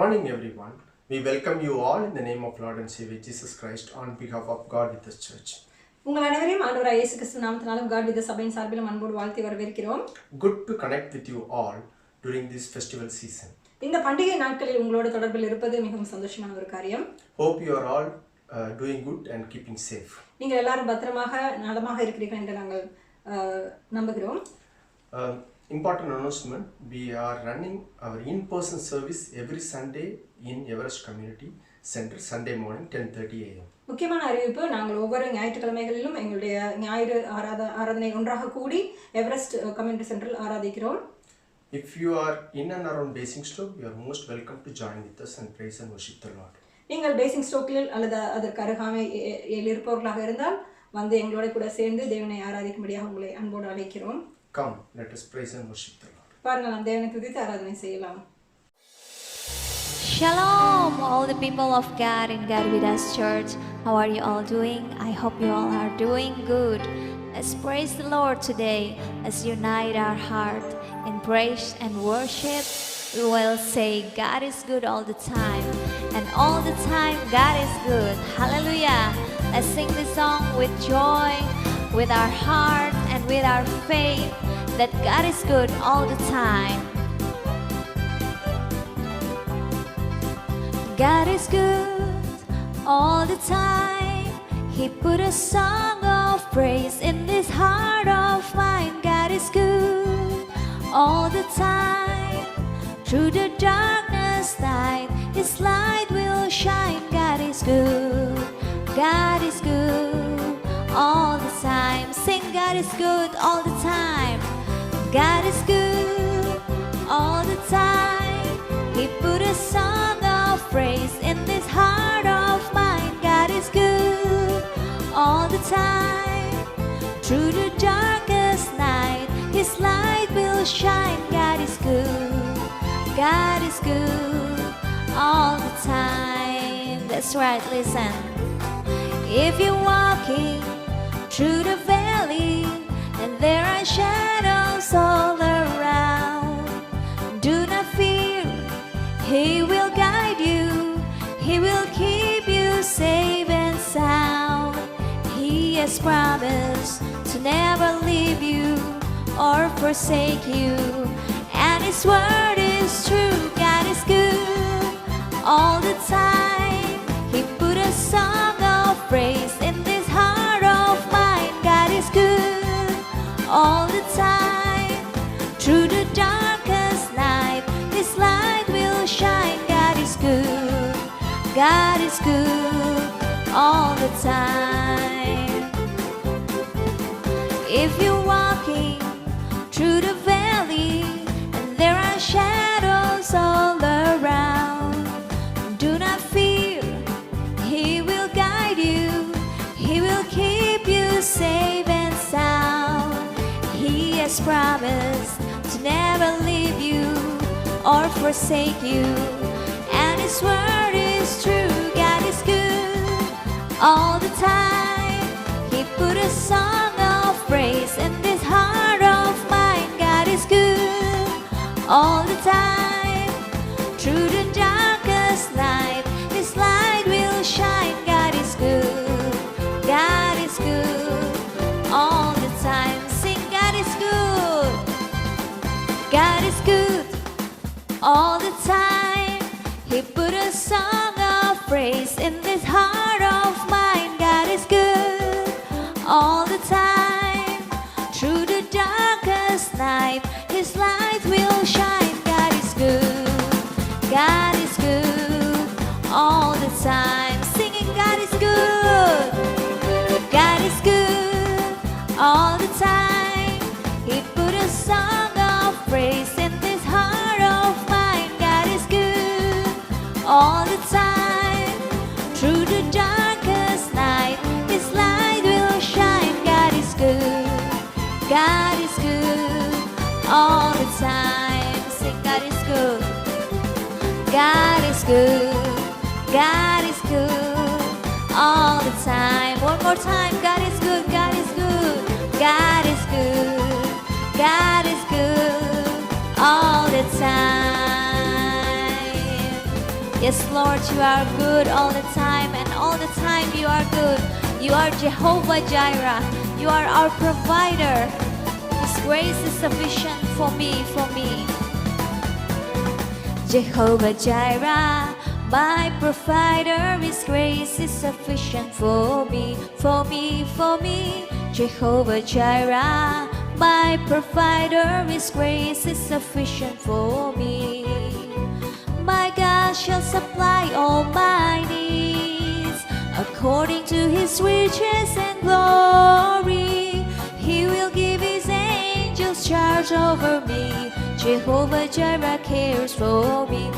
morning, everyone. We welcome you all in the name of Lord and Savior Jesus Christ on behalf of God with us Church. உங்கள் அனைவரையும் ஆண்டவராகிய இயேசு கிறிஸ்து நாமத்தினாலும் God with us சபையின் சார்பிலும் அன்போடு வாழ்த்தி வரவேற்கிறோம். Good to connect with you all during this festival season. இந்த பண்டிகை நாட்களில் உங்களோட தொடர்பில் இருப்பது மிகவும் சந்தோஷமான ஒரு காரியம். Hope you are all doing good and keeping safe. நீங்கள் எல்லாரும் பத்திரமாக நலமாக இருக்கிறீர்கள் என்று நாங்கள் நம்புகிறோம். Important announcement, we are running our in-person service every Sunday in Everest Community Center, Sunday morning 10:30 a.m. முக்கியமான அறிவிப்பு, நாங்கள் ஒவ்வொரு ஞாயிற்றுக்கிழமைகளிலும் எங்களுடைய ஞாயிறு ஆராதனை ஒன்றாக கூடி எவரெஸ்ட் கம்யூனிட்டி சென்டரில் ஆராதிக்கிறோம். If you are in and around Basingstoke, you are most welcome to join with us and praise and worship the Lord. நீங்கள் பேசிங்ஸ்டோக்கில் அல்லது அதற்கு அருகாமையில் இருப்பவர்களாக இருந்தால் வந்து எங்களோட கூட சேர்ந்து தேவனை ஆராதிக்கும்படியாக உங்களை அன்போடு அழைக்கிறோம். Come, let us praise and worship the Lord. பாருங்கள், நாம் தேவனை துதித்து ஆராதனை செய்யலாம். Shalom, all the people of God in God with us Church. How are you all doing? I hope you all are doing good. Let's praise the Lord today. Let's unite our heart in praise and worship. We will say God is good all the time, and all the time God is good. Hallelujah. Let's sing this song with joy, with our heart and with our faith that God is good all the time. God is good all the time. He put a song of praise in this heart of mine. God is good all the time. Through the darkness night, His light will shine. God is good. God is good all the time. Sing, God is good all the time. God is good all the time. He put a song of praise in this heart of mine. God is good all the time. Through the darkest night, His light will shine. God is good. God is good all the time. That's right, listen. If you're walking through the valley and there are shadows all around, do not fear. He will guide you. He will keep you safe and sound. He has promised to never leave you or forsake you, and His word is true. God is good all the time. He put a song of praise in this heart of mine. God is good all the time. Through the darkest night, His light will shine. God is good. God is good all the time. If you're walking through the valley and there are shadows all around, do not fear. He will guide you. He will keep you safe and sound. He has promised to never leave you or forsake you, and His word is true. God is good all the time. He put a song of praise in this heart of mine. God is good all the time. Through the darkest night, His light will shine. God is good. God is good all the time. Sing, God is good. God is good all the time. He put a song of praise in this heart of mine. God is good all the time. Through the darkest night, His light will shine. God is good. God is good all the time. Singing, God is good. God is good all the time. He put a song of praise in this heart of mine. God is good all the time. Through the darkest night, His light will shine. God is good. God is good all the time. Sing, God is good. God is good. God is good all the time. One more time. God is good. God is good. God is good. God is good all the time. Yes, Lord, you are good all the time, and all the time you are good. You are Jehovah Jireh. You are our provider. His grace is sufficient for me, Jehovah Jireh, my provider. His grace is sufficient for me, Jehovah Jireh, my provider. His grace is sufficient for me. My God shall supply all my needs according to His riches and glory. He will give His angels charge over me. Jehovah Jireh cares for me,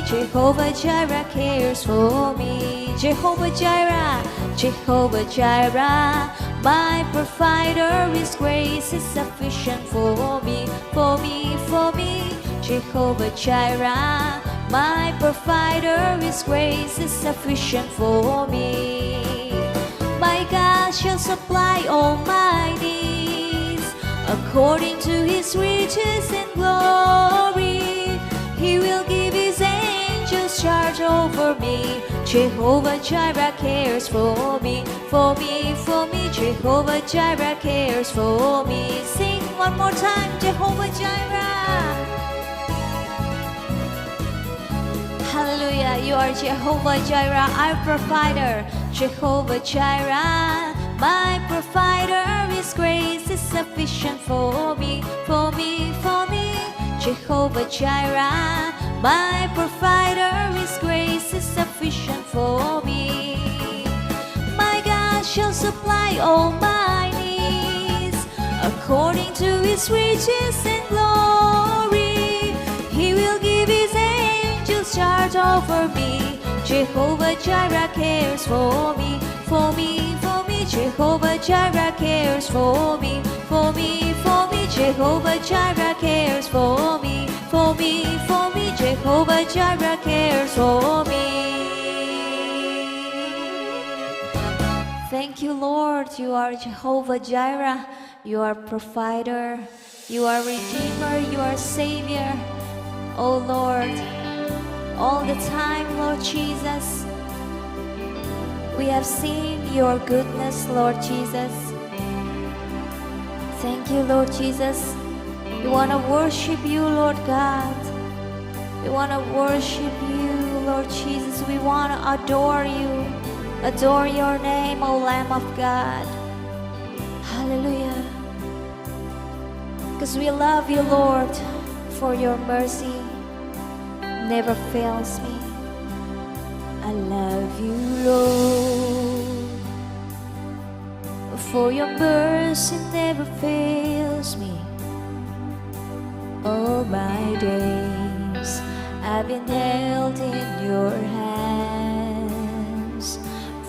Jehovah Jireh cares for me. Jehovah Jireh, Jehovah Jireh, my provider. His grace is sufficient for me, Jehovah Jireh, my provider. His grace is sufficient for me. My God shall supply all my needs according to His riches and glory. He will give His angels charge over me. Jehovah Jireh cares for me, Jehovah Jireh cares for me. Sing one more time, Jehovah Jireh. Hallelujah, you are Jehovah Jireh, our provider. Jehovah Jireh, my provider. His grace is sufficient for me, Jehovah Jireh, my provider. His grace is sufficient for me. My God shall supply all my needs according to His riches and glory. He will give His angels charge over me. Jehovah Jireh cares for me, Jehovah Jireh cares for me, Jehovah Jireh cares for me, Jehovah Jireh cares for me. Thank you, Lord. You are Jehovah Jireh. You are provider. You are redeemer. You are savior. Oh Lord, all the time, Lord Jesus, we have seen your goodness, Lord Jesus. Thank you, Lord Jesus. We want to worship you, Lord God. We want to worship you, Lord Jesus. We want to adore you. Adore your name, O Lamb of God. Hallelujah. Because we love you, Lord, for your mercy never fails me. I love you, Lord, for your mercy never fails me. All my days I've been held in your hands.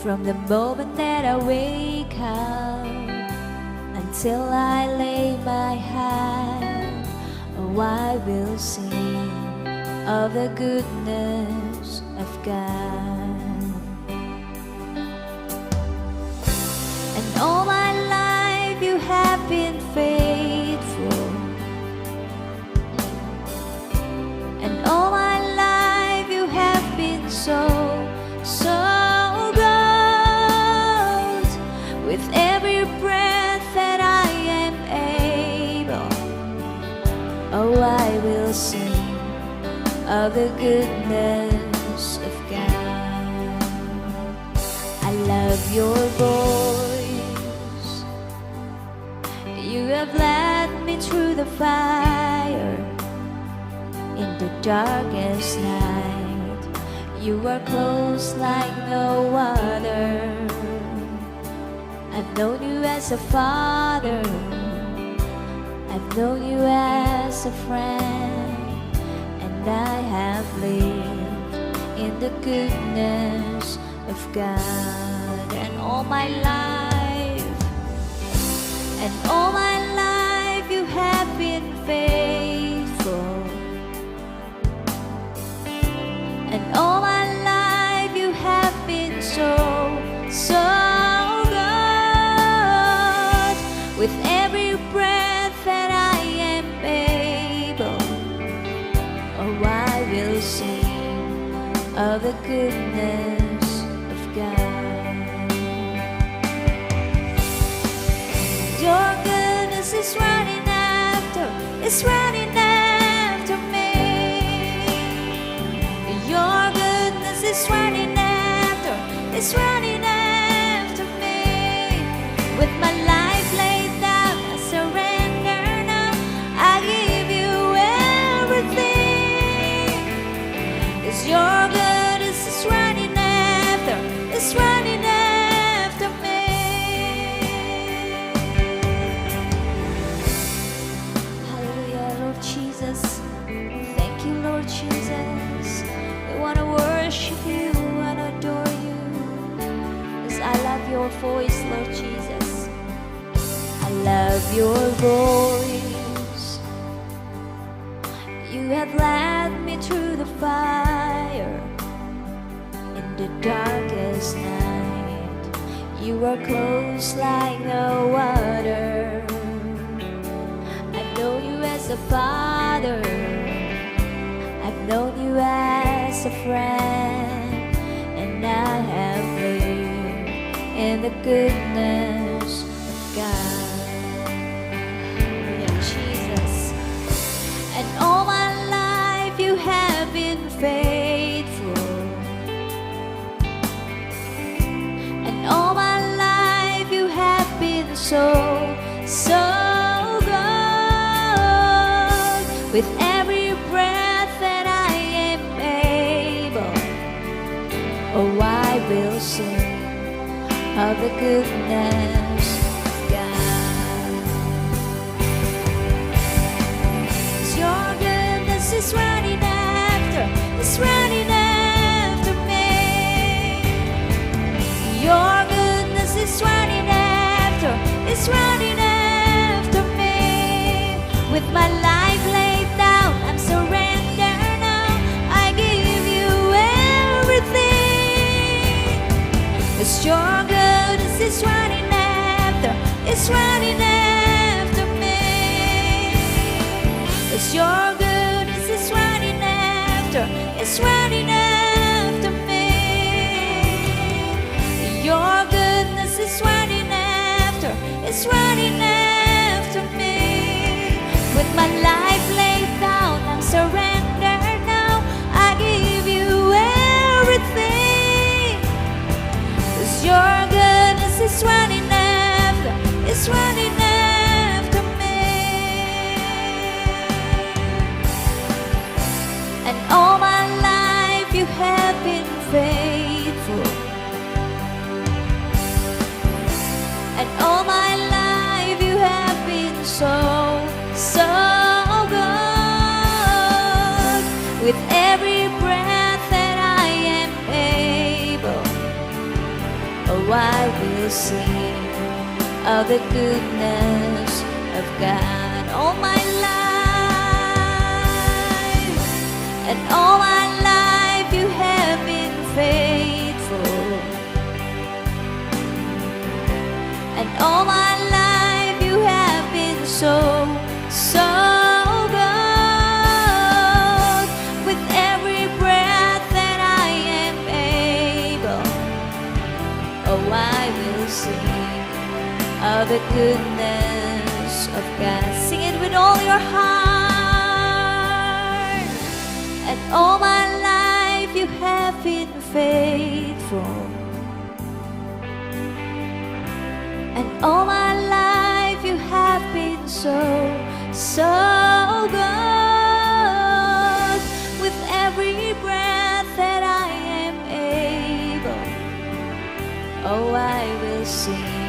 From the moment that I wake up until I lay my head, oh, I will sing of the goodness of God. And all my life you have been faithful, and all my life you have been so good. With every breath that I am able, oh, I will sing of the goodness of God. I love your voice. You have led me through the fire in the darkest night. You are close like no other. I've known you as a father. I've known you as a friend. And I have lived in the goodness of God. And all my life you have been faithful. And all my life you have been so good. With every breath that I am able, oh, I will sing of the goodness of God. Your goodness is running after, it's running after me. Your goodness is running after, it's running after me. With my life laid down, I surrender now. I give you everything. 'Cause your goodness is running after, it's running after me. Hallelujah, Lord Jesus. Thank you, Lord Jesus. We want to worship you and adore you. 'Cause I love your voice, Lord Jesus. I love your voice. You have led me through the fire in the darkest night. You are close like no other. I know you as a father. I've known you as a friend, and I have lived in the goodness of God. Hallelujah, Jesus. And all my life you have been faithful. And all my life you have been so, so good. With every breath that I am able, oh, I will sing of the goodness of God. 'Cause your goodness is running after, it's running after me. Your goodness is running after, it's running after me. With my life laid down, I'm surrendered now. I give you everything. 'Cause your goodness is running after, it's running after me. 'Cause your goodness is running after, it's running after me. Your goodness is running after, it's running after me. With my life laid down, I'm surrendered now. I give you everything. 'Cause your goodness is running after, it's running after me. And all my life you have been faithful. And all my life you have been so, so good. With every breath that I am able, oh, I will sing of the goodness of God. All my life, and all my life you have been faithful. And all my life you have been so, so good. With every breath that I am able, oh, I will sing of the goodness of God. Sing it with all your heart. And all my life you have been faithful. And all my life you have been so, so good. With every breath that I am able, oh, I will sing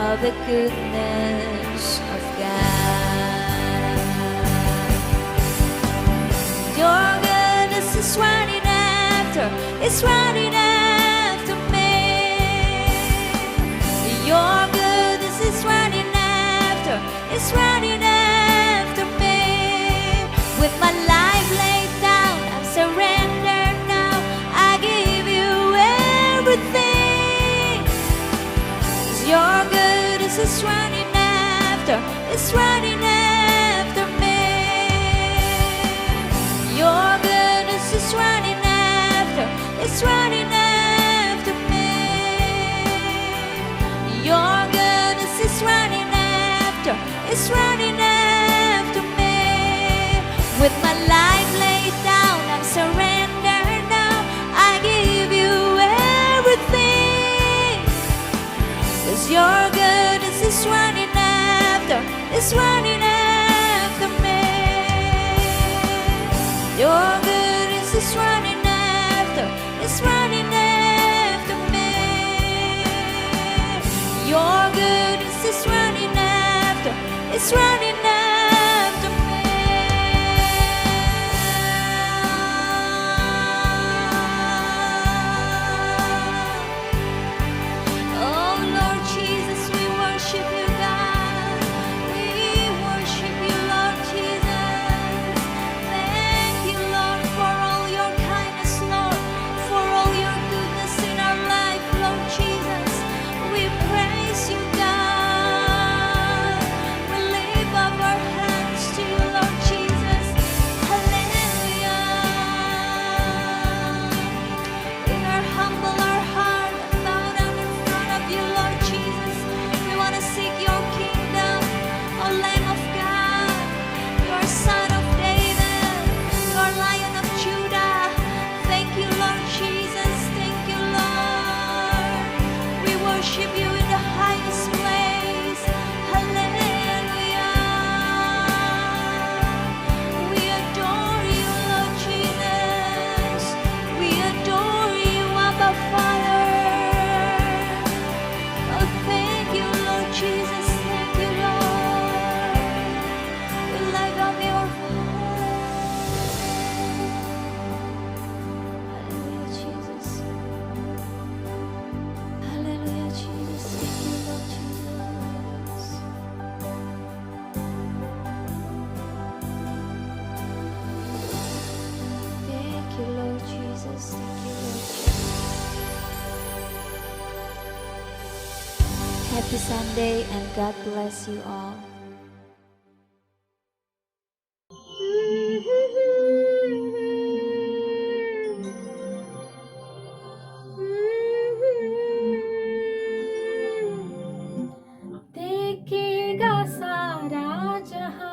of the goodness of God. Your goodness is running after, it's running after me. Your goodness is running after, it's running after me. With my life laid down, I'm surrendered now. I give you everything. 'Cause your goodness is running after, it's running after me. Your goodness is running after, is running after me. Your goodness is running after, is running after me. With my life laid down, I'm surrendered now. I give you everything. 'Cause your goodness is running after, is running after me. Your goodness is running after, is running after me. Your goodness is running after, is running after me. Oh Lord Jesus, we worship you, God. We worship you, Lord Jesus. Thank you, Lord, for all your kindness, Lord, for all your goodness in our life, Lord Jesus. We praise you, God. We lift up our hands to you, Lord Jesus. Hallelujah. We are humble our heart and bow down in front of you, Lord Jesus. We want to seek your kingdom, O Lamb of God. You are Son of David. You are Lion of Judah. Thank you, Lord Jesus. Thank you, Lord. We worship you in the highest place. Hallelujah. We adore you, Lord Jesus. We adore you, Abba Father. Oh, thank you, Lord Jesus. Thank you, Lord. We lift up your Hallelujah, Jesus. Hallelujah, Jesus. Thank you, Lord Jesus. Thank you, Lord Jesus. Thank you, Lord Jesus. Happy Sunday and God bless you all. देखेगा सारा जहां,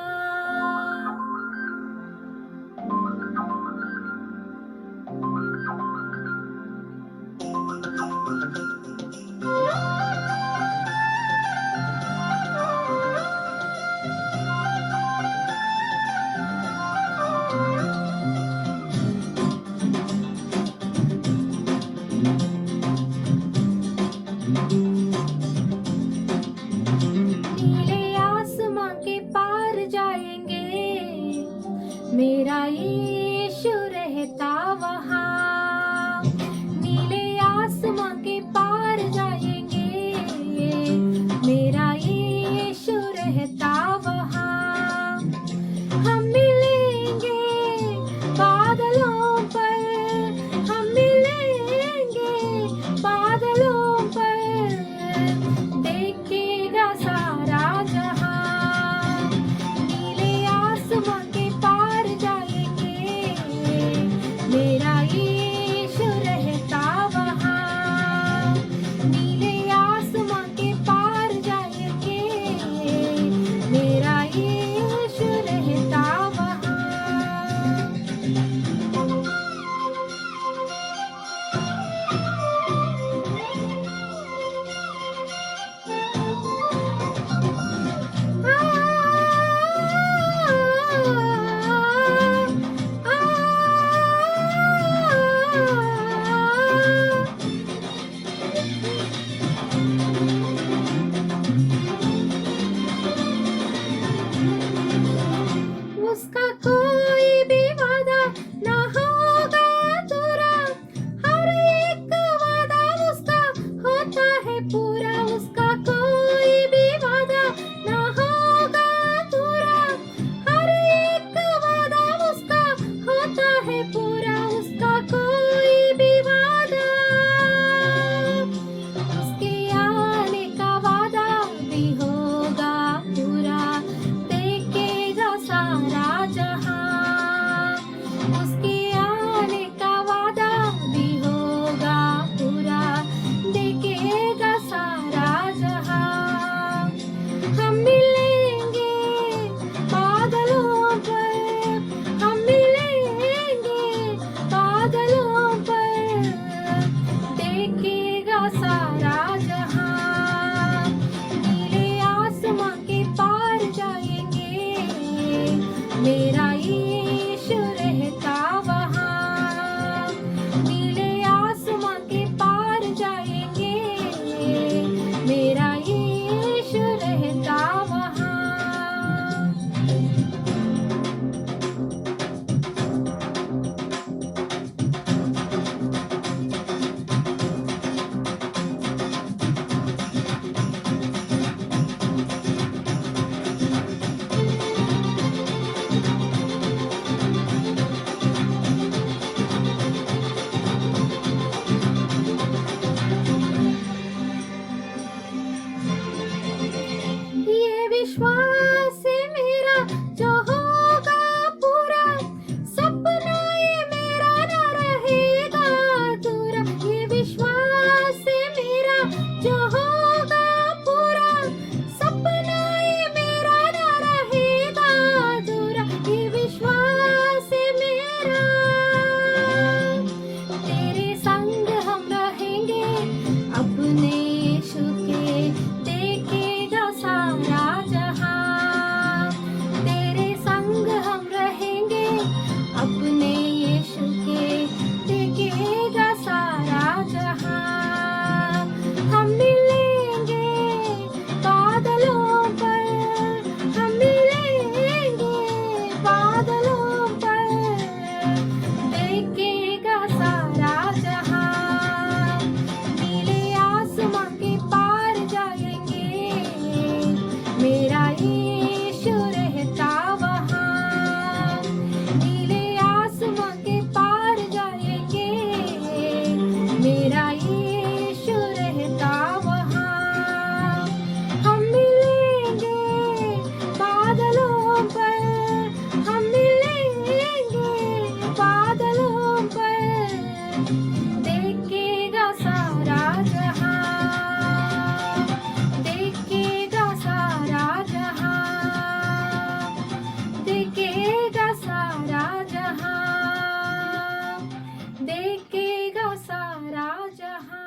सारा जहां।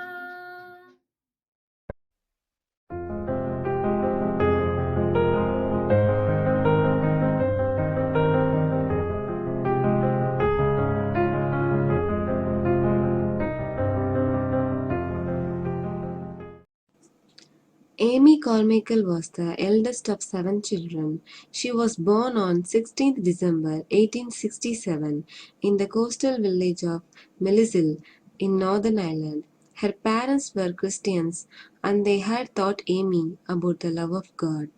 Amy Carmichael was the eldest of 7 children. She was born on 16th December 1867 in the coastal village of Melizille in Northern Ireland. Her parents were Christians and they had taught Amy about the love of God.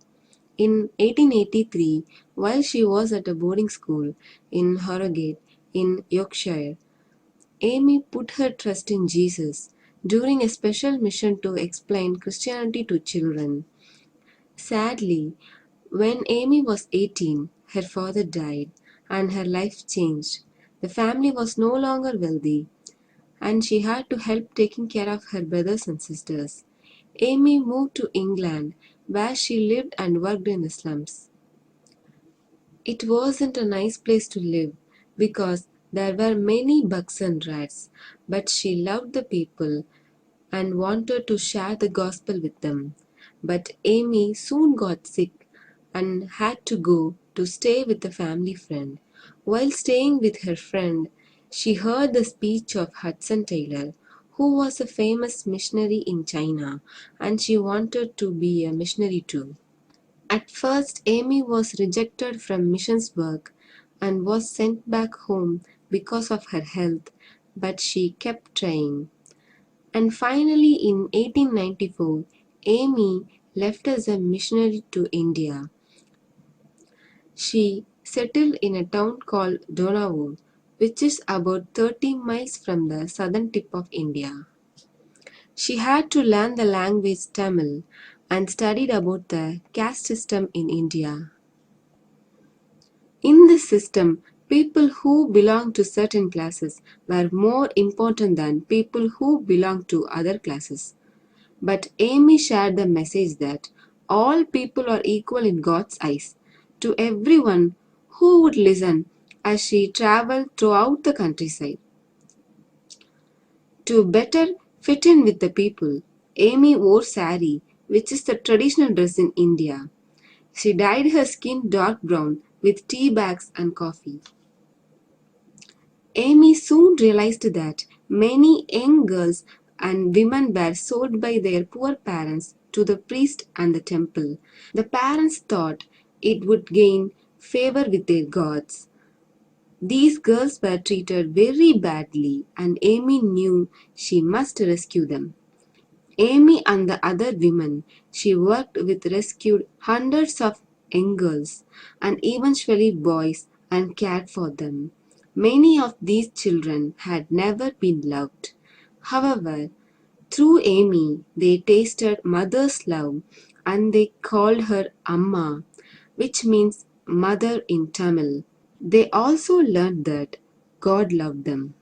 In 1883, while she was at a boarding school in Harrogate in Yorkshire, Amy put her trust in Jesus during a special mission to explain Christianity to children. Sadly, when Amy was 18, her father died and her life changed. The family was no longer wealthy and she had to help taking care of her brothers and sisters. Amy moved to England where she lived and worked in the slums. It wasn't a nice place to live because there were many bugs and rats, but she loved the people and wanted to share the gospel with them. But Amy soon got sick and had to go to stay with a family friend. While staying with her friend, she heard the speech of Hudson Taylor, who was a famous missionary in China, and she wanted to be a missionary too. At first, Amy was rejected from missions work and was sent back home because of her health, but she kept trying. And finally, in 1894, Amy left as a missionary to India. She settled in a town called Dohnavur, which is about 30 miles from the southern tip of India. She had to learn the language Tamil and studied about the caste system in India. In this system, people who belonged to certain classes were more important than people who belonged to other classes. But Amy shared the message that all people are equal in God's eyes to everyone who would listen as she traveled throughout the countryside. To better fit in with the people, Amy wore sari, which is the traditional dress in India. She dyed her skin dark brown with tea bags and coffee. Amy soon realized that many young girls and women were sold by their poor parents to the priest and the temple. The parents thought it would gain favor with their gods. These girls were treated very badly, and Amy knew she must rescue them. Amy and the other women she worked with rescued hundreds of young girls and eventually boys and cared for them. Many of these children had never been loved. However, through Amy, they tasted mother's love and they called her Amma, which means mother in Tamil. They also learned that God loved them.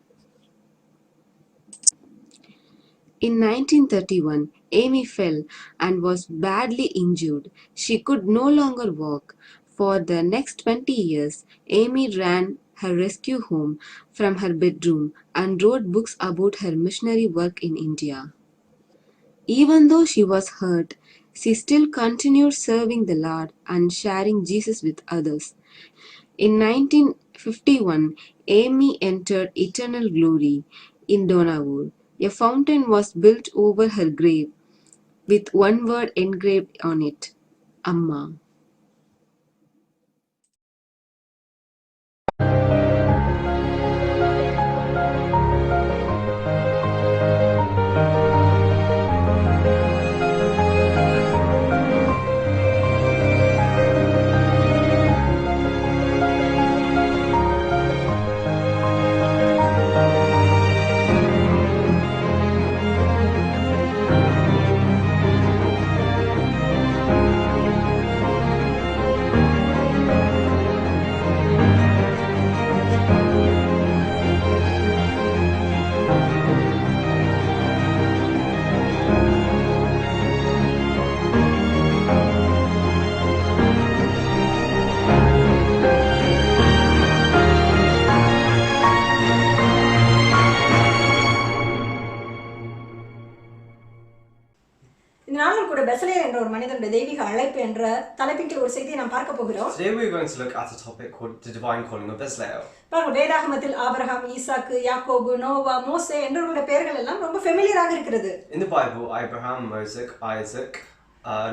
In 1931, Amy fell and was badly injured. She could no longer walk. For the next 20 years, Amy ran her rescue home from her bedroom and wrote books about her missionary work in India. Even though she was hurt, she still continued serving the Lord and sharing Jesus with others. In 1951, Amy entered eternal glory in Dohnavur. A fountain was built over her grave with one word engraved on it, Amma. நாளும் கூட Bethlehem என்ற ஒரு மனிதனுடைய தெய்வீக அழைப்பு என்ற தலைப்பின் கீழ் ஒரு செய்தியை நாம் பார்க்க போகிறோம். Today we're going to look at a topic called the divine calling of Bezalel. பாருங்க, வேதாகமத்தில் ஆபிரகாம், ஈசாக்கு, யாக்கோபு, நோவா, மோசே என்றவர்களுடைய பெயர்கள் எல்லாம் ரொம்ப ஃபெமிலியராக இருக்கிறது. In the Bible, Abraham, Moses, Isaac,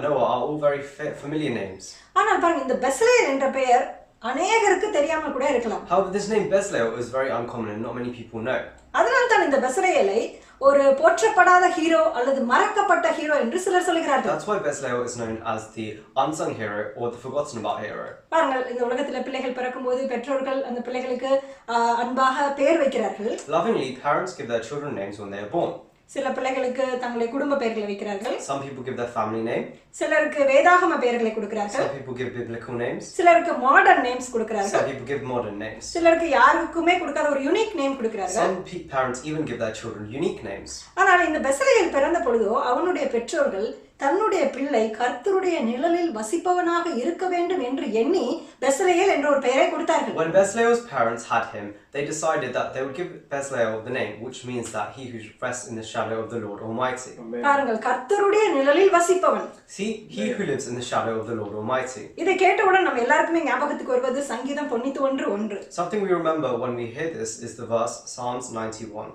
Noah are all very familiar names. ஆனால் பாருங்க, இந்த பெத்லகேம் என்ற பெயர் அநேகருக்கு தெரியாமல் கூட இருக்கலாம். However, this name Bezalel is very uncommon and not many people know. அதனால் தான் இந்த பெத்லகேலை ஒரு போற்றப்படாத ஹீரோ அல்லது மறக்கப்பட்ட ஹீரோ என்று சிலர் சொல்கிறார்கள். That's why Bezalel is known as the unsung hero or the forgotten about hero. பாருங்கள், இந்த உலகத்துல பிள்ளைகள் பிறக்கும்போது பெற்றோர்கள் அந்த பிள்ளைகளுக்கு அன்பாக பெயர் வைக்கிறார்கள். Lovingly, parents give their children names when they are born. சில பிள்ளைகளுக்கு தங்களுடைய குடும்ப பெயர்களை வைக்கிறார்கள். Some people give their family name. சிலருக்கு வேதாகம பெயர்களை கொடுக்கிறார்கள். Some people give biblical names. சிலருக்கு மாடர்ன் நேம்ஸ் கொடுக்கிறார்கள். Some people give modern names. சிலருக்கு யாருக்குமே கொடுக்காத ஒரு யூனிக் நேம் கொடுக்கிறார்கள். Some parents even give their children unique names. ஆனால் இந்த பெத்லகேல் பிறந்த பொழுதோ அவனுடைய பெற்றோர்கள் தன்னுடைய பிள்ளை கர்த்தருடைய நிழலில் வசிப்பவனாக இருக்க வேண்டும் என்று எண்ணி பெத்லகேல் என்ற ஒரு பெயரை கொடுத்தார்கள். When Bezalel's parents had him, they decided that they would give Bezalel the name, which means that he who rests in the shadow of the Lord Almighty. பாருங்கள், கர்த்தருடைய நிழலில் வசிப்பவன். See, he who lives in the shadow of the Lord Almighty. இதை கேட்டவுடன் நம்ம எல்லாருக்குமே ஞாபகத்துக்கு வருவது சங்கீதம் 91:1. Something we remember when we hear this is the verse Psalms 91.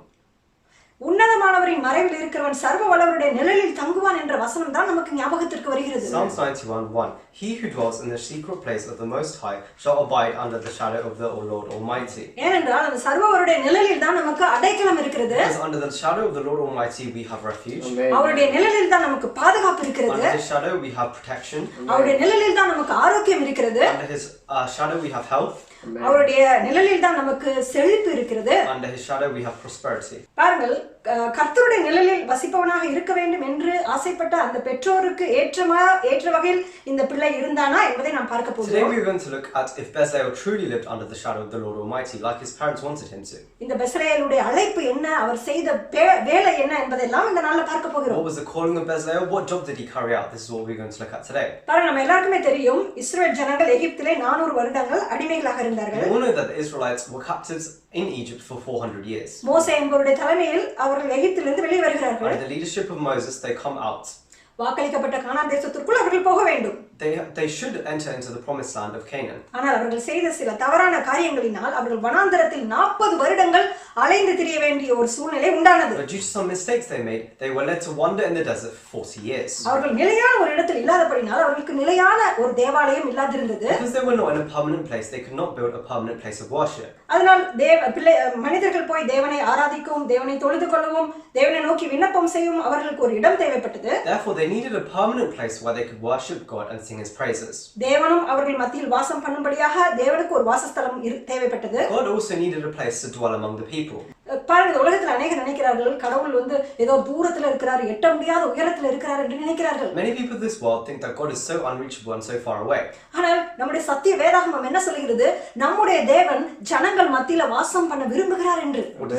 உன்னதமானவரின் மறைவில் இருக்கிறவன் சர்வ வல்லவருடைய நிழலில் தங்குவான் என்ற வசனம் தான் நமக்கு ஞாபகத்திற்கு வருகிறது. Psalms 91:1. He who dwells in the secret place of the Most High shall abide under the shadow of the Lord Almighty. ஏனென்றால் அந்த சர்வவருடைய நிழலில் தான் நமக்கு அடைக்கலம் இருக்கிறது. Because under the shadow of the Lord Almighty we have refuge. அவருடைய நிழலில் தான் நமக்கு பாதுகாப்பு இருக்கிறது. Under his shadow we have protection. அவருடைய நிழலில் தான் நமக்கு ஆரோக்கியம் இருக்கிறது. Under his shadow we have health. அவருடைய நிழலில் தான் நமக்கு செழிப்பு இருக்கிறது. Under his shadow we have prosperity. பாருங்கள், கர்த்தருடைய நிழலில் வசிப்பவனாக இருக்க வேண்டும் என்று ஆசைப்பட்ட அந்த பெற்றோருக்கு ஏற்ற வகையில் இந்த பிள்ளை இருந்தானா என்பதை நாம் பார்க்க Today போகிறோம். we are going to look at if Bezalel truly lived under the shadow of the Lord Almighty like his parents wanted him to. இந்த பெத்லகேலுடைய அழைப்பு என்ன, அவர் செய்த வேலை என்ன என்பதெல்லாம் இந்த நாள்ல பார்க்க போகிறோம். What was the calling of Bezalel? What job did he carry out? This is what we're going to look at today. பாருங்க, நம்ம எல்லாருக்குமே தெரியும், இஸ்ரவேல் ஜனங்கள் எகிப்திலே 400 வருடங்கள் அடிமைகளாக இருந்தார்கள். We all know that the Israelites were captives in Egypt for 400 years. மோசே என்பவருடைய தலைமையில் அவர்கள் எகிப்திலிருந்து வெளியே வருகிறார்கள். Under the leadership of Moses, they come out. வாக்களிக்கப்பட்ட கானான் தேசத்திற்குள் அவர்கள் போக வேண்டும். They should enter into the promised land of Canaan. ஆனால் அவர்கள் செய்த சில தவறான காரியங்களினால் அவர்கள் வனாந்தரத்தில் 40 வருடங்கள் அலைந்து திரிய வேண்டிய ஒரு சூழ்நிலை உண்டானது. But due to some mistakes they made, they were led to wander in the desert for 40 years. அவர்கள் நிலையான ஒரு இடத்தில் இல்லாதபடினால் அவர்களுக்கு நிலையான ஒரு தேவாலயம் இல்லாதிருந்தது. Because they were not in a permanent place, they could not build a permanent place of worship. அதனால் மனிதர்கள் போய் தேவனை ஆராதிக்கவும், தேவனை தொழுது கொள்ளவும், தேவனை நோக்கி விண்ணப்பம் செய்யவும் அவர்களுக்கு ஒரு இடம் தேவைப்பட்டது. Therefore, they needed a permanent place where they could worship God and sing his praises. தேவனும் அவர்கள் மத்தியில் வாசம் பண்ணும்படியாக தேவனுக்கு ஒரு வாசஸ்தலம் தேவைப்பட்டது. God also needed a place to dwell among the people. பாருங்க, இந்த உலகத்துல அநேகர் நினைக்கிறார்கள் கடவுள் ஏதோ தூரத்துல இருக்கிறார், எட்ட முடியாத உயரத்துல இருக்கிறார் என்று நினைக்கிறார்கள். Many people in this world think that God is so unreachable and so far away. ஆனால் நம்முடைய சத்திய வேதாகமம் என்ன சொல்கிறது? நம்முடைய தேவன் ஜனங்கள் மத்தியில வாசம் பண்ண விரும்புகிறார் என்று. What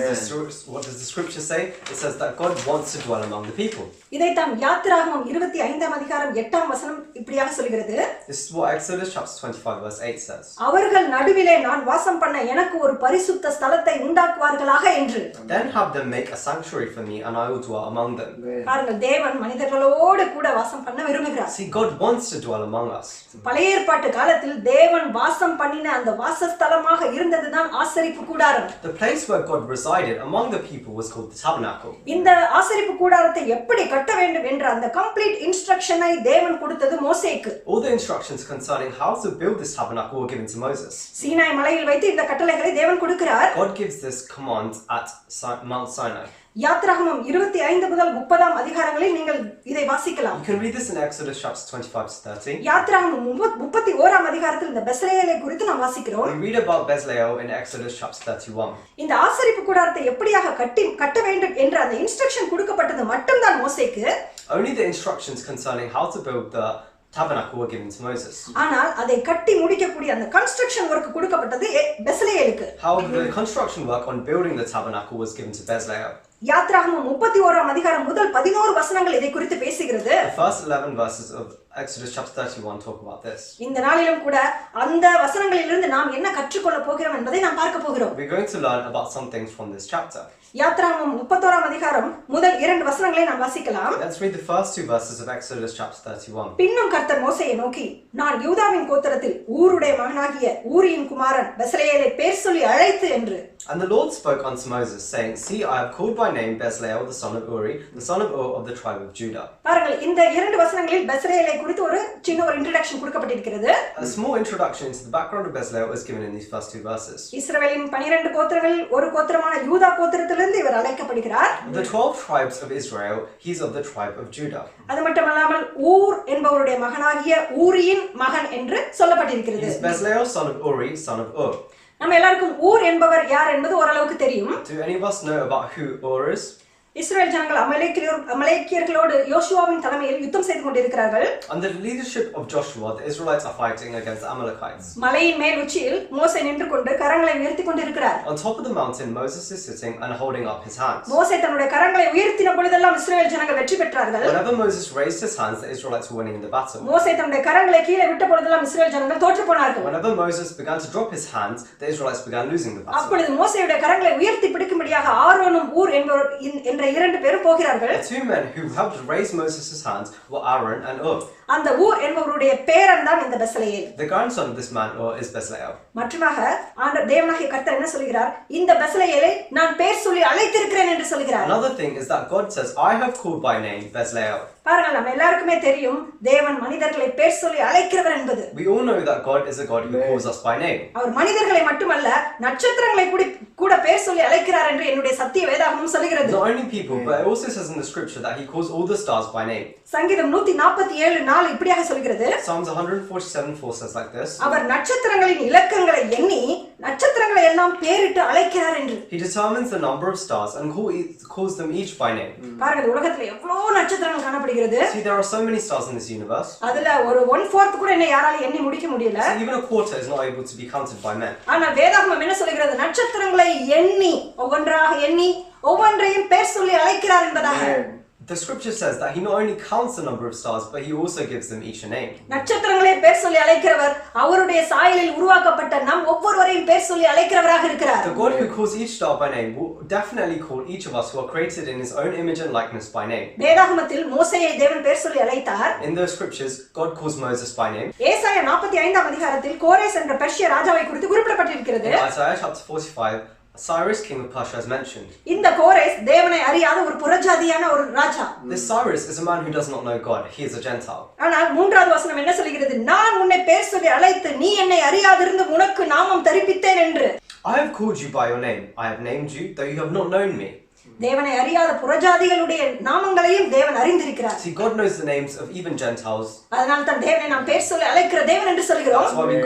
does the scripture say? It says that God wants to dwell among the people. இதைத்தான் யாத்திராகமம் 25ஆம் அதிகாரம் 8ஆம் வசனம் இப்படியாக சொல்கிறது. This is what Exodus chapter 25 verse 8 says. அவர்கள் நடுவிலே நான் வாசம் பண்ண எனக்கு ஒரு பரிசுத்த ஸ்தலத்தை உண்டாக்குவார்களாக என்று. Then have them make a sanctuary for me and I will dwell among them. பாருங்கள், தேவன் மனிதர்களோடு கூட வாசம் பண்ண விரும்புகிறார். See, God wants to dwell among us. பழைய ஏற்பாட்டு காலத்தில் தேவன் வாசம் பண்ணின அந்த வாசஸ்தலமாக இருந்ததுதான் ஆசரிப்பு கூடாரம். The place where God resided among the people was called the tabernacle. இந்த ஆசரிப்பு கூடாரத்தை எப்படி கட்ட வேண்டும் என்ற அந்த கம்ப்ளீட் இன்ஸ்ட்ரக்ஷனை தேவன் கொடுத்தது மோசேக்கு. All the instructions concerning how to build this tabernacle were given to Moses. Sinai மலையில் வைத்து இந்த கட்டளைகளை தேவன் கொடுக்கிறார். God gives this command at Mount Sinai. யாத்திராகமம் 25 முதல் 30ஆம் அதிகாரங்களில் நீங்கள் இதை வாசிக்கலாம். You can read this in Exodus chapter 25 to 30. யாத்திராகமம் 31ஆம் அதிகாரத்தில் இந்த பெத்லகேலை குறித்து நாம் வாசிக்கிறோம். We read about Bezalel in Exodus chapter 31. இந்த ஆசரிப்பு கூடாரத்தை எப்படியாக கட்ட வேண்டும் என்ற அந்த இன்ஸ்ட்ரக்ஷன் கொடுக்கப்பட்டது மட்டும்தான் மோசேக்கு. Only the instructions concerning how to build the tabernacle were given to Moses. ஆனால் அதை கட்டி முடிக்கக்கூடிய அந்த கன்ஸ்ட்ரக்ஷன் வொர்க் கொடுக்கப்பட்டது பெத்லகேலுக்கு. However, the construction work on building the tabernacle was given to Bezalel. யாத்திராகமம் 31ஆம் அதிகாரம் முதல் 11 வசனங்கள் இதை குறித்து பேசுகிறது. The first 11 verses of Exodus chapter 31 talk about this. இந்த நாளிலும் கூட அந்த வசனங்களிலிருந்து நாம் என்ன கற்றுக்கொள்ள போகிறோம் என்பதை நாம் பார்க்க போகிறோம். We're going to learn about some things from this chapter. யாத்ராகமம் 31ஆம் அதிகாரம் முதல் 2 வசனங்களை நாம் வாசிக்கலாம். Let's read the first 2 verses of Exodus chapter 31. பின்னும் கர்த்தர் மோசேயை நோக்கி, நான் யூதாவின் கோத்திரத்தில் ஊருடைய மகனாகிய ஊரியின் குமாரன் பெஸ்லெயேலை பேர் சொல்லி அழைத்து என்று. And the Lord spoke unto Moses, saying, See, I have called by name Bezalel, the son of Uri, the son of Ur of the tribe of Judah. பாருங்கள், இந்த 2 வசனங்களில் பெஸ்லெயேலை குறித்து ஒரு சின்ன ஒரு இன்ட்ரோடக்ஷன் கொடுக்கப்பட்டிருக்கிறது. A small introduction into the background of Bezalel is given in these first 2 verses. இஸ்ரவேலின் 12 கோத்திரங்களில் ஒரு கோத்திரமான யூதா கோத்திரத்திலிருந்து இவர் அழைக்கப்படுகிறார். The 12 tribes of Israel, he's of the tribe of Judah. அது மட்டுமல்லாமல் ஊர் என்பவருடைய மகனாகிய ஊரியின் மகன் என்று சொல்லப்பட்டிருக்கிறது. He's Bezalel, son of Uri, son of Ur. நம்ம எல்லாருக்கும் ஊர் என்பவர் யார் என்பது ஓரளவுக்கு தெரியும். Do any of us know about who Ur is? இஸ்ரவேல் ஜனங்கள் அமலேக்கியர்களோடு யோசுவாவின் தலைமையில் யுத்தம் செய்து கொண்டிருக்கிறார்கள். Under the leadership of Joshua, the Israelites are fighting against the Amalekites. மலையின் மேல் உச்சியில் மோசே நின்று கொண்டு கரங்களை உயர்த்தி கொண்டிருக்கிறார். On top of the mountain, Moses is sitting and holding up his hands. மோசே தன்னுடைய கரங்களை உயர்த்தின பொழுதெல்லாம் இஸ்ரவேல் ஜனங்கள் வெற்றி பெற்றார்கள். Whenever Moses raised his hands, the Israelites were winning in the battle. மோசே தன்னுடைய கரங்களை கீழே விட்ட பொழுதெல்லாம் இஸ்ரவேல் ஜனங்கள் தோற்று போனார்கள். Whenever Moses began to drop his hands, the Israelites began losing the battle. அப்பொழுது மோசேயுடைய கரங்களை உயர்த்தி பிடிக்கும்படியாக ஆரோனும் ஊர் என்ற 2 பேரும் போகிறார்கள். The 2 men who helped raise Moses' hands were Aaron and Ur. அந்த ஊர் என்பவருடைய பேரன் தான் இந்த பெஸ்லெயேல். The grandson of this man Ur is Bezalel. மற்றுமாக தேவனாகிய கர்த்தர் என்ன சொல்கிறார்? இந்த பெஸ்லெயேலை நான் பேர் சொல்லி அழைத்திருக்கிறேன் என்று சொல்கிறார். Another thing is that God says, I have called by name Bezalel. பாருங்கள், நம்ம எல்லாருக்குமே தெரியும் தேவன் மனிதர்களை பேர் சொல்லி அழைக்கிறவர் என்பது. We all know that God is a God who calls us by name. அவர் மனிதர்களை மட்டுமல்ல நட்சத்திரங்களை கூட பேர் சொல்லி அழைக்கிறார் என்று என்னுடைய சத்திய வேதாகமம் சொல்கிறது. Not only people, but it also says in the scripture that he calls all the stars by name. சங்கீதம் 147:4 இப்படியாக சொல்கிறது. Psalms 147:4 says like this. அவர் நட்சத்திரங்களின் இலக்கங்களை எண்ணி நட்சத்திரங்களை எல்லாம் பேரிட்டு அழைக்கிறார் என்று. He determines the number of stars and calls them each by name. பாருங்கள், உலகத்துல எவ்வளவு நட்சத்திரங்கள் காணப்படுகிறது. See, there are so many stars in this universe. அதுல ஒரு 1/4 கூட யாரால எண்ணி முடிக்க முடியல. So even a quarter is not able to be counted by men. ஆனா வேதாகமம் என்ன சொல்கிறது? நட்சத்திரங்களை எண்ணி ஒவ்வொன்றாக எண்ணி ஒவ்வொன்றையும் பேர் சொல்லி அழைக்கிறார் என்பதாக. The scripture says that he not only counts the number of stars, but he also gives them each a name. நட்சத்திரங்களை பேர் சொல்லி அழைக்கிறவர் அவருடைய சாயலில் உருவாக்கப்பட்ட நாம் ஒவ்வொருவரையும் பேர் சொல்லி அழைக்கிறவராக இருக்கிறார். The God who calls each star by name will definitely call each of us who are created in his own image and likeness by name. வேதாகமத்தில் மோசேயை தேவன் பேர் சொல்லி அழைத்தார். In the scriptures, God calls Moses by name. ஏசாயா 45ஆம் அதிகாரத்தில் கோரேஸ் என்ற பெர்ஷிய ராஜாவை குறித்து குறிப்பிடப்பட்டிருக்கிறது. In Isaiah chapter 45, Cyrus, king of Persia, is mentioned. இந்த கோரேஸ் தேவனை அறியாத ஒரு புறஜாதியான ஒரு ராஜா. This Cyrus is a man who does not know God. He is a Gentile. ஆனால் 3வது வசனம் என்ன சொல்கிறது? நான் உன்னை பேர் சொல்லி அழைத்து நீ என்னை அறியாதிருந்து உனக்கு நாமம் தரிப்பித்தேன் என்று. I have called you by your name. I have named you, though you have not known me. தேவனை அறியாத புறஜாதிகளுடைய நாமங்களையும் தேவன் அறிந்திருக்கிறார். See, God knows the names of even Gentiles. அதனால தான் தேவனை நாம் பேர் சொல்லி அழைக்கிற தேவன் என்று சொல்கிறோம். That's why we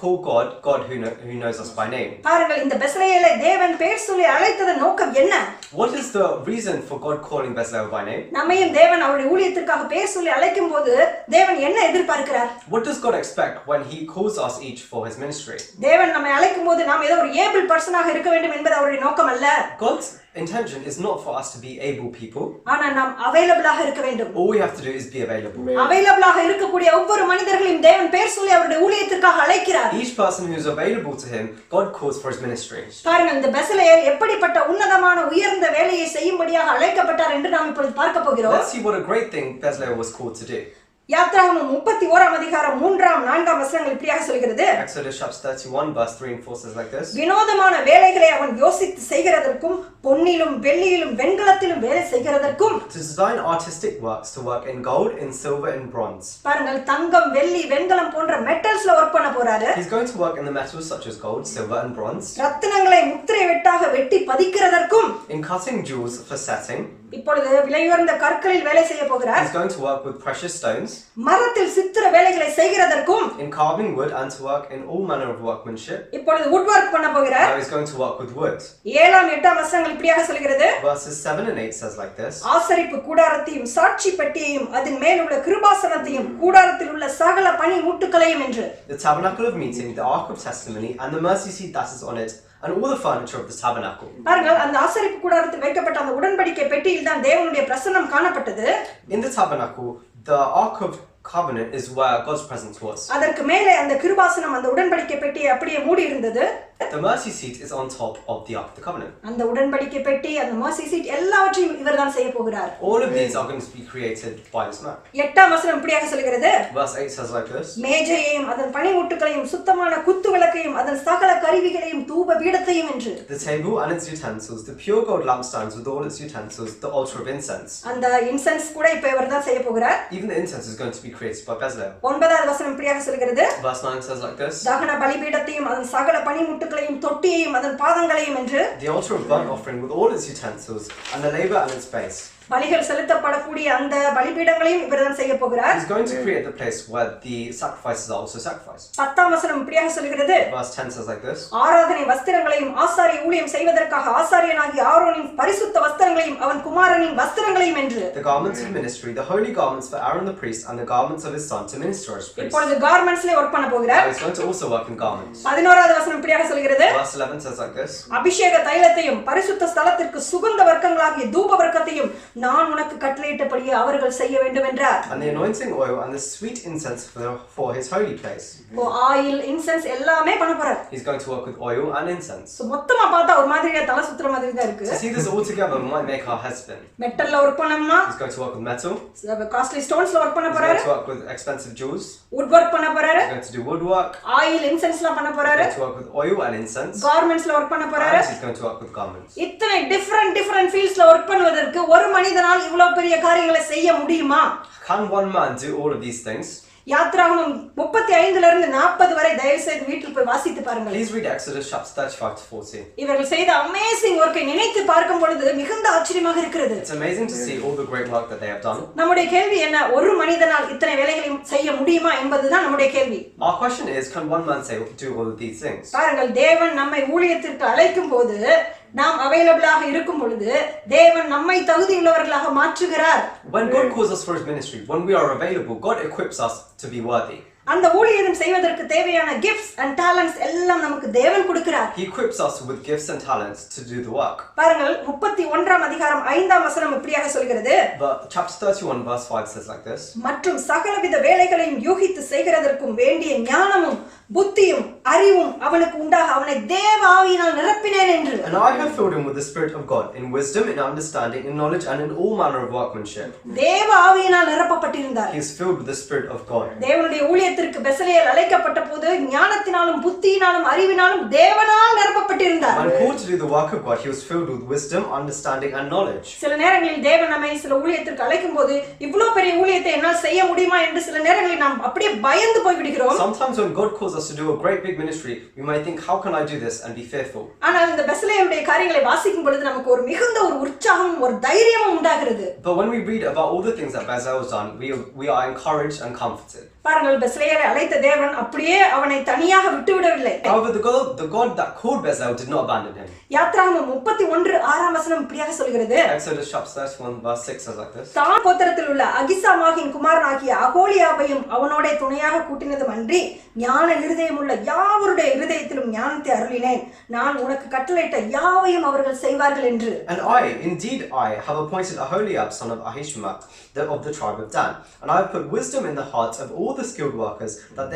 call God who knows us by name. பாருங்கள், இந்த பெஸ்லெயேலை தேவன் பேர் சொல்லி அழைத்ததன் நோக்கம் என்ன? What is the reason for God calling Bezalel by name? நம்மையும் தேவன் அவருடைய ஊழியத்திற்காக பேர் சொல்லி அழைக்கும் போது தேவன் என்ன எதிர்பார்க்கிறார்? What does God expect when he calls us each for his ministry? தேவன் நம்மை அழைக்கும் போது நாம் ஏதோ ஒரு ஏபிள் பர்சனாக இருக்க வேண்டும் என்பது அவருடைய நோக்கம் அல்ல. God's intention is not for us to be able people. ஆனா நாம் அவைலபிளாக இருக்க வேண்டும். All we have to do is be available. அவைலபிளாக இருக்கக்கூடிய ஒவ்வொரு மனிதர்களையும் தேவன் பேர் சொல்லி அவருடைய ஊழியத்திற்காக அழைக்கிறார். Each person who is available to him, God calls for his ministry. பாருங்கள், இந்த பெஸ்லெயேல் எப்படிப்பட்ட உன்னதமான உயர்ந்த வேலையை செய்யும்படியாக அழைக்கப்பட்டார் என்று நாம் இப்பொழுது பார்க்க போகிறோம். Let's see what a great thing Bezalel was called to do. யாத்ராகமம் 31ஆம் அதிகாரம் 3ஆம் 4ஆம் வசனங்கள் இப்படியாக சொல்கிறது. Exodus chapter 31 verse 3 and 4 says like this. வினோதமான வேலைகளை அவன் யோசித்து செய்கிறதற்கும் பொன்னிலும் வெள்ளியிலும் வெண்கலத்திலும் வேலை செய்கிறதற்கும். To design artistic works, to work in gold, in silver and bronze. பாருங்கள், தங்கம், வெள்ளி, வெண்கலம் போன்ற மெட்டல்ஸ்ல வர்க் பண்ண போறாரு. He's going to work in the metals such as gold, silver and bronze. ரத்தினங்களை முத்திரை வெட்டாக வெட்டி பதிக்கிறதற்கும். In cutting jewels for setting. இப்பொழுது விலையுயர்ந்த கற்களில் வேலை செய்ய போகிறார். He's going to work with precious stones. மரத்தில் சித்திர வேலைகளை செய்கிறதற்கும். In carving wood and to work in all manner of workmanship. இப்பொழுது wood work பண்ண போகிறார். Now he's going to work with wood. 7ஆம் 8ஆம் வசனங்கள் இப்படியாக சொல்கிறது. Verses 7 and 8 says like this. ஆசரிப்பு கூடாரத்தையும் சாட்சி பெட்டியையும் அதன் மேல் உள்ள கிருபாசனத்தையும் கூடாரத்தில் உள்ள சகல பனி மூட்டுகளையும் என்று. The tabernacle of meeting, the ark of testimony and the mercy seat that is on it, and all the furniture of the tabernacle. பாருங்கள், அந்த ஆசரிப்பு கூடாரத்தில் வைக்கப்பட்ட அந்த உடன்படிக்கை பெட்டியில் தான் தேவனுடைய பிரசன்னம் காணப்பட்டது. In the tabernacle, the ark of covenant is where God's presence was. அதற்கு மேலே அந்த கிருபாசனம் அந்த உடன்படிக்கை பெட்டியை அப்படியே மூடி இருந்தது. The mercy seat is on top of the Ark of the Covenant. அந்த உடன்படிக்கை பெட்டி அந்த mercy seat எல்லாவற்றையும் இவர்தான் செய்ய போகிறார். All of these are going to be created by this man. 8ஆம் வசனம் இப்படியாக சொல்கிறது. Verse 8 says like this. மேஜையையும் அதன் பணிமுட்டுகளையும் சுத்தமான குத்து விளக்கையும் அதன் சகல கருவிகளையும் தூப பீடத்தையும் என்று. The table and its utensils, the pure gold lampstands with all its utensils, the altar of incense. அந்த இன்சென்ஸ் கூட இப்ப இவர்தான் செய்ய போகிறார். Even the incense is going to be created by Bezalel. 9வது வசனம் இப்படியாக சொல்கிறது. Verse 9 says like this. தகன பலிபீடத்தையும் அதன் சகல பணிமுட்டுகளையும் தொட்டியையும் அதன் பாதங்களையும் என்று. The altar of burnt offering with all its utensils and the laver and its base. பலிகள் செலுத்தப்படக்கூடிய அந்த பலிபீடங்களையும் இவர்தான் செய்ய போகிறார். He's going to create the place where the sacrifices are also sacrificed. 10ஆம் வசனம் இப்படியாக சொல்கிறது. Verse 10 says like this. ஆராதனை வஸ்திரங்களையும் ஆசாரிய ஊழியம் செய்வதற்காக ஆசாரியனாகிய ஆரோனின் பரிசுத்த வஸ்திரங்களையும் அவன் குமாரனின் வஸ்திரங்களையும் என்று. The garments of ministry, the holy garments for Aaron the priest, and the garments of his son to minister as priest. இப்பொழுது garmentsல வர்க் பண்ண போகிறார். He's going to also work in garments. 11வது வசனம் இப்படியாக சொல்கிறது. Verse 11 says like this. அபிஷேக தைலத்தையும் பரிசுத்த ஸ்தலத்திற்கு சுகந்த வர்க்கங்களாகிய தூப வர்க்கத்தையும் நான் உனக்கு கட்டளையிட்டபடியே அவர்கள் செய்ய வேண்டும் என்றார். And the anointing oil and the sweet incense for his holy place. Oil incense எல்லாமே பண்ண போறார். He's going to work with oil and incense. So மொத்தமா பார்த்தா ஒரு மாதிரியா தலை சுத்துற மாதிரி தான் இருக்கு. To see this all together might make our head spin. மெட்டல்ல வர்க் பண்ணனுமா? He's going to work with metal. Costly ஸ்டோன்ஸ்ல வர்க் பண்ண He's போறாரு. going to work with expensive jewels. Wood work பண்ண போறாரு. He's going to do woodwork. Oil இன்சென்ஸ்ல பண்ண He's போறாரு. going to work with oil and incense. garmentsல work பண்ண போறாரு. And he's going to work with garments. இத்தனை டிஃபரண்ட் ஃபீல்ட்ஸ்ல வர்க் பண்ணுவதற்கு ஒரு மனிதனால் இவ்வளவு பெரிய காரியங்களை செய்ய முடியுமா? Can one man do all of these things? யாத்ராகமம் 35ல இருந்து 40 வரை தயவு செய்து வீட்டில் போய் வாசித்து பாருங்கள். Please read Exodus chapter 35 to 40. இவர்கள் செய்த அமேசிங் வர்க்கை நினைத்து பார்க்கும் பொழுது மிகுந்த ஆச்சரியமாக இருக்கிறது. It's amazing to see all the great work that they have done. நம்முடைய கேள்வி என்ன? ஒரு மனிதனால் இத்தனை வேலைகளை செய்ய முடியுமா என்பதுதான் நம்முடைய கேள்வி. Our question is, can one man do all of these things? பாருங்கள், தேவன் நம்மை ஊழியத்திற்கு அழைக்கும் போது நாம் அவைலபிளாக இருக்கும் பொழுது தேவன் நம்மை தகுதியுள்ளவர்களாக மாற்றுகிறார். When God calls us for his ministry, when we are available, God equips us to be worthy. அந்த ஊழியம் செய்வதற்கு தேவையான gifts and talents எல்லாம் நமக்கு தேவன் கொடுக்கிறார். He equips us with gifts and talents to do the work. பாருங்கள், 31ஆம் அதிகாரம் 5ஆம் வசனம் இப்படியாக சொல்கிறது. But chapter 31 verse 5 says like this. மற்றும் சகலவித வேலைகளையும் யூகித்து செய்கிறதற்கும் வேண்டிய ஞானமும் புத்தியும் அறிவும் அவனுக்கு உண்டாக அவனை தேவ ஆவியினால் நிரப்பினேன் என்று. And I have filled him with the Spirit of God, in wisdom, in understanding, in knowledge, and in all manner of workmanship. தேவ ஆவியினால் நிரப்பப்பட்டிருந்தார். He is filled with the Spirit of God. தேவனுடைய ஊழியத்திற்கு பெசலேல் அழைக்கப்பட்ட போது ஞானத்தினாலும் புத்தியினாலும் அறிவினாலும் தேவனால் நிரப்பப்பட்டிருந்தார். When called to do the work of God, he was filled with wisdom, understanding, and knowledge. சில நேரங்களில் தேவன் நம்மை சில ஊழியத்திற்கு அழைக்கும் போது இவ்வளவு பெரிய ஊழியத்தை என்னால் செய்ய முடியுமா என்று சில நேரங்களில் நாம் அப்படியே பயந்து போய் விடுகிறோம். Sometimes when God calls us to do a great big ministry, we might think, how can I do this, and be fearful. ஆனால் இந்த பெசலேயுடைய காரியங்களை வாசிக்கும் பொழுது நமக்கு ஒரு மிகுந்த ஒரு உற்சாகமும் ஒரு தைரியமும் உண்டாகிறது. But when we read about all the things that Bezalel has done, we are encouraged and comforted. பாருங்கள், பெசலேயரை அழைத்த தேவன் அப்படியே அவனை தனியாக விட்டுவிடவில்லை. However, the God that called Bezalel did not abandon him. யாத்ராகமம் 31:6 வசனம் இப்படியாக சொல்கிறது. Exodus chapter 31 verse 6 says like this. தான் கோத்திரத்தில் உள்ள அகிசாமாகின் குமாரனாகிய அகோலியாபையும் அவனோட துணையாக கூட்டினதும் அன்றி ஞான இருதயமுள்ள யாவருடைய இருதயத்திலும் ஞானத்தை அருளினேன். நான் உனக்கு கட்டளையிட்ட யாவையும் அவர்கள் செய்வார்கள் என்று. And I have appointed Aholiab son of Ahisamach of the tribe of Dan, and I have put wisdom in the hearts of all the skilled workers, that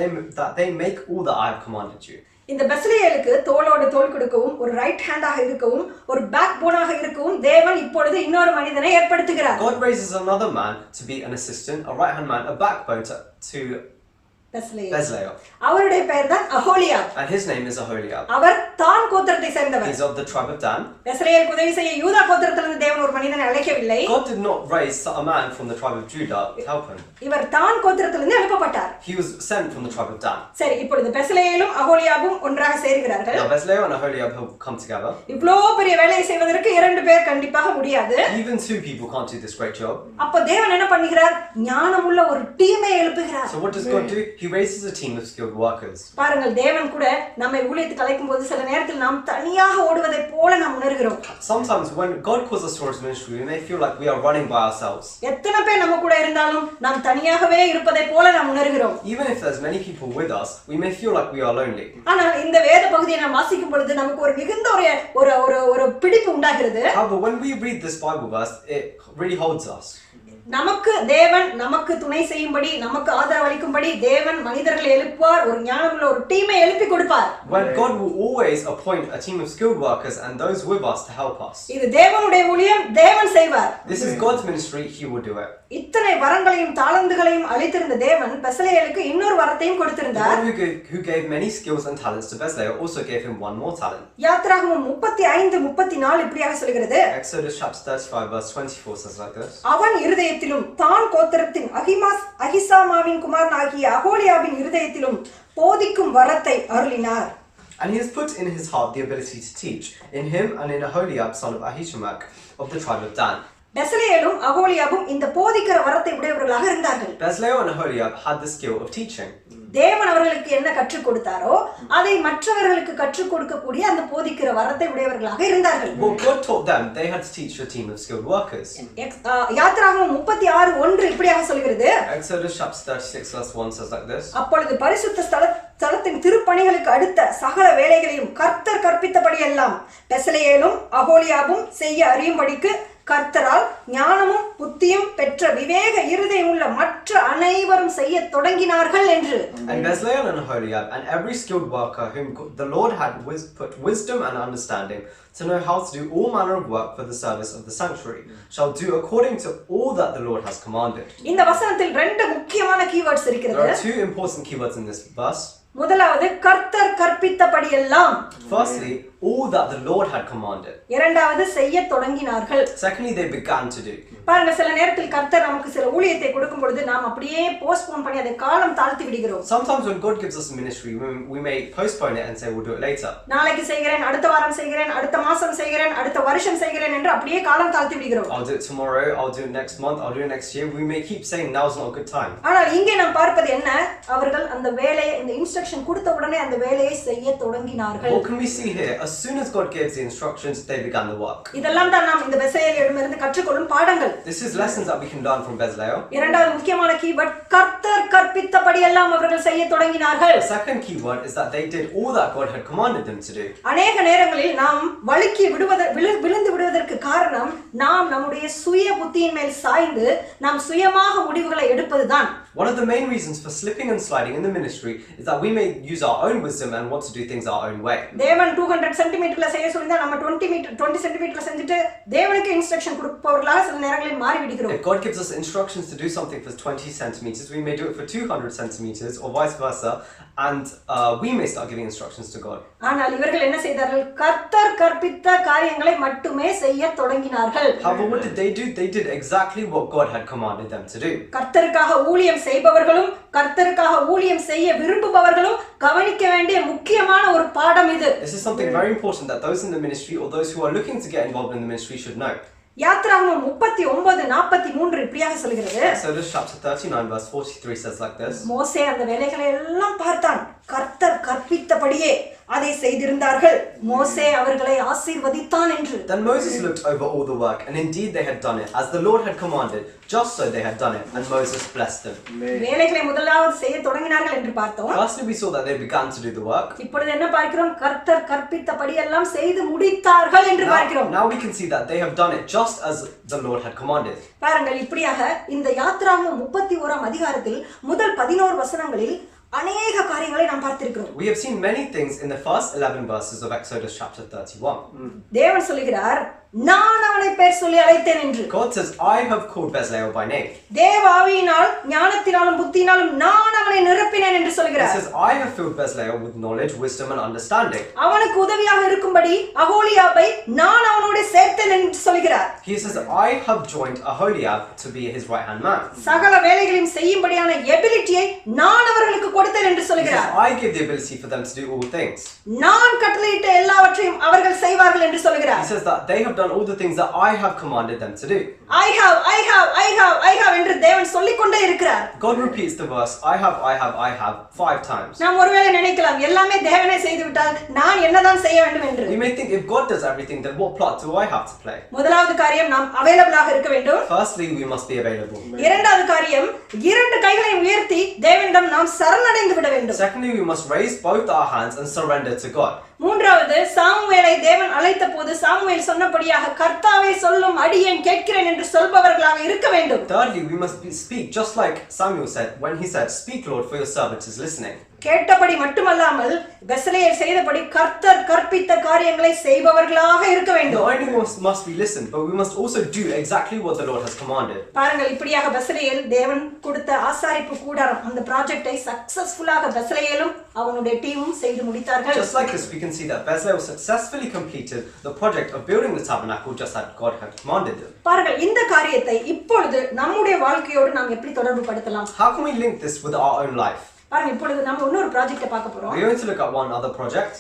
they make all that I have commanded you. இந்த பெசலேயலுக்கு தோளோடு தோள் கொடுக்கவும் ஒரு right ஹேண்டாக இருக்கவும் ஒரு back போனாக இருக்கவும் தேவன் இப்பொழுது இன்னொரு மனிதனை ஏற்படுத்துகிறார். God raises another man to be an assistant, a right hand man, a backbone to Bezalel. அவருடைய பெயர் தான் அஹோலியாப். And his name is Aholiab. அவர் தான் கோத்திரத்தை சேர்ந்தவர். He's of the tribe of Dan. பெசலேயலுக்கு உதவி செய்ய யூதா கோத்திரத்திலிருந்து தேவன் ஒரு மனிதனை அழைக்கவில்லை. God did not raise a man from the tribe of Judah to help him. இவர் தான் கோத்திரத்திலிருந்து அனுப்பப்பட்டார். He was sent from the tribe of Dan. சரி, இப்பொழுது பெசலேயலும் அஹோலியாபும் ஒன்றாக சேர்கிறார்கள். Now Bezalel and Aholiab have come together. இவ்ளோ பெரிய வேலையை செய்வதற்கு இரண்டு பேர் கண்டிப்பாக முடியாது. Even two people can't do this great job. அப்ப தேவன் என்ன பண்ணுகிறார்? ஞானமுள்ள ஒரு டீமை எழுப்புகிறார். So what does God do? He he raises a team of skilled workers. பாருங்கள், தேவன் கூட நம்மை ஊழியத்துக்கு அழைக்கும் போது சில நேரத்தில் நாம் தனியாக ஓடுவதை போல நாம் உணர்கிறோம். Sometimes when God calls us towards ministry, we may feel like we are running by ourselves. எத்தனை பேர் நம்ம கூட இருந்தாலும் நாம் தனியாகவே இருப்பதை போல நாம் உணர்கிறோம். Even if there's many people with us, we may feel like we are lonely. ஆனால் இந்த வேத பகுதியை நாம் வாசிக்கும் பொழுது நமக்கு ஒரு மிகுந்த ஒரு பிடிப்பு உண்டாகிறது. However, when we read this Bible verse, it really holds us. நமக்கு துணை செய்யும்படி, நமக்கு ஆதரவளிக்கும்படி தேவன் மனிதர்களை எழுப்புவார், ஒரு ஞானமுள்ள ஒரு டீமை எழுப்பி கொடுப்பார். When God will always appoint a team of skilled workers and those with us to help us. இது தேவனுடைய ஊழியம், தேவன் செய்வார். This is God's ministry, he will do it. இத்தனை வரங்களையும் தாளந்துகளையும் அளித்திருந்த தேவன் பெசலேயலுக்கு இன்னொரு வரத்தையும் கொடுத்திருந்தார். The God who gave many skills and talents to Bezalel also gave him one more talent. யாத்திராகமம் 35:34 இப்படியாக சொல்கிறது. Exodus chapter 35 verse 24 says like this. அவன் இருதயத்திலும் தான் கோத்திரத்தின் அகிசாமாவின் குமாரனாகிய அகோலியாவின் இருதயத்திலும் போதிக்கும் வரத்தை அருளினார். And he has put in his heart the ability to teach, in him and in Aholiab son of Ahisamach of the tribe of Dan. பெசலேயலும் அகோலியாவும் இந்த போதிக்கிற வரத்தை உடையவர்களாக இருந்தார்கள். Bezalel and Aholiab had the skill of teaching. தேவன் அவர்களுக்கு என்ன கற்றுக் கொடுத்தாரோ அதை மற்றவர்களுக்கு கற்றுக் கொடுக்கக்கூடிய அந்த போதிக்கிற வரத்தை உடையவர்களாக இருந்தார்கள். What God taught them, they had to teach a team of skilled workers. யாத்திராகமம் 36:1 இப்படியாக சொல்கிறது. Exodus chapter 36 verse 1 says like this. அப்பொழுது பரிசுத்த ஸ்தலத்தின் திருப்பணிகளுக்கு அடுத்த சகல வேலைகளையும் கர்த்தர் கற்பித்தபடி எல்லாம் பெசலேயலும் அகோலியாவும் செய்ய அறியும்படிக்கு கர்த்தரால் ஞானமும் புத்தியும் பெற்ற விவேக இருதயமுள்ள மற்ற அனைவரும் செய்ய தொடங்கினார்கள் என்று. And Bezalel and Aholiab and every skilled worker whom the Lord had put wisdom and understanding to know how to do all manner of work for the service of the sanctuary shall do according to all that the Lord has commanded. இந்த வசனத்தில் ரெண்டு முக்கியமான keywords இருக்கிறது. There are two important keywords in this verse. முதலாவது கர்த்தர் கற்பித்தபடி எல்லாம். Firstly, all that the Lord had commanded. இரண்டாவது செய்ய தொடங்கினார்கள். Secondly, they began to do. பாருங்க, சில நேரத்தில் கர்த்தர் நமக்கு சில ஊழியத்தை கொடுக்கும் பொழுது நாம் அப்படியே போஸ்ட்போன் பண்ணி அதை காலம் தாழ்த்தி விடுகிறோம். Sometimes when God gives us a ministry, we may postpone it and say we'll do it later. நாளைக்கு செய்கிறேன், அடுத்த வாரம் செய்கிறேன், அடுத்த மாசம் செய்கிறேன், அடுத்த வருஷம் செய்கிறேன் என்று அப்படியே காலம் தாழ்த்தி விடுகிறோம். I'll do it tomorrow, I'll do it next month, I'll do it next year. We may keep saying now's not a good time. ஆனால் இங்கே நாம் பார்ப்பது என்ன? அவர்கள் அந்த வேலையை, இந்த இன்ஸ்ட்ரக்ஷன் கொடுத்த உடனே அந்த வேலையை செய்ய தொடங்கினார்கள். What can we see here? As soon as God gives the instructions, they began the work. இதெல்லாம் தான் நாம் இந்த பெசலேயலிடமிருந்து கற்றுக்கொள்ளும் பாடங்கள். This is lessons that we can learn from Bezalel. இரண்டாவது முக்கியமான கீவேர்ட் கர்த்தர் கற்பித்தபடி எல்லாம் அவர்கள் செய்ய தொடங்கினார்கள். The second key word is that they did all that God had commanded them to do. அநேக நேரங்களில் நாம் வழுக்கி விழுந்து விடுவதற்கு காரணம் நாம் நம்முடைய சுய புத்தியின் மேல் சாய்ந்து நாம் சுயமாக முடிவுகளை எடுப்பதுதான். One of the main reasons for slipping and sliding in the ministry is that we may use our own wisdom and want to do things our own way. தேவன் 200 சென்டிமீட்டர்ல செய்ய சொல்லிருந்தா நம்ம 20 சென்டிமீட்டர்ல செஞ்சுட்டு தேவனுக்கு இன்ஸ்ட்ரக்ஷன் கொடுப்பவர்களாக சில நேரங்களில் மாறி விடுகிறோம். If God gives us instructions to do something for 20 centimeters, we may do it for 200 centimeters or vice versa, and we may start giving instructions to God. ஆனால் இவர்கள் என்ன செய்தார்கள்? கர்த்தர் கற்பித்த காரியங்களை மட்டுமே செய்ய தொடங்கினார்கள். However, what did they do? They did exactly what God had commanded them to do. கர்த்தருக்காக ஊழியம் செய்பவர்களும் கர்த்தருக்காக ஊழியம் செய்ய விரும்புபவர்களும் கவனிக்க வேண்டிய முக்கியமான ஒரு பாடம் இது. This is something very important that those in the ministry or those who are looking to get involved in the ministry should know. யாத்திராகமம் 39:43 இப்படியாக சொல்கிறது. Exodus chapter 39 verse 43 says like this. மோசே அந்த வேலைகளை எல்லாம் பார்த்தான். கர்த்தர் கற்பித்தபடியே அதை செய்திருந்தார்கள். மோசே அவர்களை ஆசீர்வதித்தான் என்று. Then Moses looked over all the work, and indeed they had done it as the Lord had commanded. Just so they had done it, and Moses blessed them. வேலைகளை முதலாவது செய்ய தொடங்கினார்கள் என்று பார்த்தோம். Firstly, we saw that they began to do the work. இப்பொழுது என்ன பார்க்கிறோம்? கர்த்தர் கற்பித்தபடி எல்லாம் செய்து முடித்தார்கள் என்று பார்க்கிறோம். Now we can see that they have done it just as the Lord had commanded. பாருங்கள், இப்படியாக இந்த யாத்திராகமம் 31ஆம் அதிகாரத்தில் முதல் 11 வசனங்களில் அநேக காரியங்களை நாம் பார்த்திருக்கிறோம். We have seen many things in the first 11 verses of Exodus chapter 31. தேவன் சொல்கிறார், நான் அவனை பெயர் சொல்லி அழைத்தேன் என்று. God says, I have called Bezalel by name. தேவ ஆவியினால் ஞானத்தினாலும் புத்தியினாலும் நான் அவனை நிரப்பினேன் என்று சொல்கிறார். He says, I have filled Bezalel with knowledge, wisdom and understanding. அவனுக்கு உதவியாக இருக்கும்படி அகோலியாபை நான் அவனோடு சேர்த்தேன் என்று சொல்கிறார். He says, I have joined Aholiab to be his right hand man. சகல வேலைகளையும் செய்யும்படியான எபிலிட்டியை நான் அவர்களுக்கு கொடுத்தேன் என்று சொல்கிறார். I give the ability for them to do all things. நான் கட்டளையிட்ட எல்லாவற்றையும் அவர்கள் செய்வார்கள் என்று சொல்கிறார். He says that they have done all the things that I have commanded them to do. I have என்று தேவன் சொல்லிக்கொண்டே இருக்கிறார். God repeats the verse, I have 5 times. நாம் ஒருவேளை நினைக்கலாம் எல்லாமே தேவனே செய்து விட்டால் நான் என்னதான் செய்ய வேண்டும் என்று. We may think if God does everything, then what part do I have to play? முதலாவது காரியம் நாம் அவைலபிளாக இருக்க வேண்டும். Firstly, we must be available. இரண்டாவது காரியம் இரண்டு கைகளை உயர்த்தி தேவனிடம் நாம் சரணடைந்து விட வேண்டும். Secondly, we must raise both our hands and surrender to God. மூன்றாவது சாமுவேலை தேவன் அழைத்த போது சாமுவேல் சொன்னபடியாக கர்த்தாவே சொல்லும் அடியேன் கேட்கிறேன் என்று சொல்பவர்களாக இருக்க வேண்டும். Thirdly, we must speak just like Samuel said when he said, "Speak, Lord, for your servant is listening." கேட்டபடி மட்டுமல்லாமல் பெத்லெஹேமில் செய்தபடி கர்த்தர் கற்பித்த காரியங்களை செய்பவர்களாக இருக்க வேண்டும். Not only must we listen, but we must also do exactly what the Lord has commanded. பாருங்கள் இப்படியாக பெத்லெஹேமில் தேவன் கொடுத்த ஆசாரிப்பு கூடாரம் அந்த ப்ராஜெக்ட்டை சக்சஸ்ஃபுல்லாக பெத்லெஹேமும் அவனுடைய டீமும் செய்து முடித்தார்கள். Just like this, we can see that Bezalel successfully completed the project of building the tabernacle just as God had commanded them. பாருங்கள் இந்த காரியத்தை இப்பொழுது நம்முடைய வாழ்க்கையோடு நாம் எப்படி தொடர்பு படுத்தலாம்? How can we link this with our own life? பாருங்க இப்பொழுது நம்ம இன்னொரு ப்ராஜெக்ட்டை பார்க்க போறோம். We're going to look at one other project.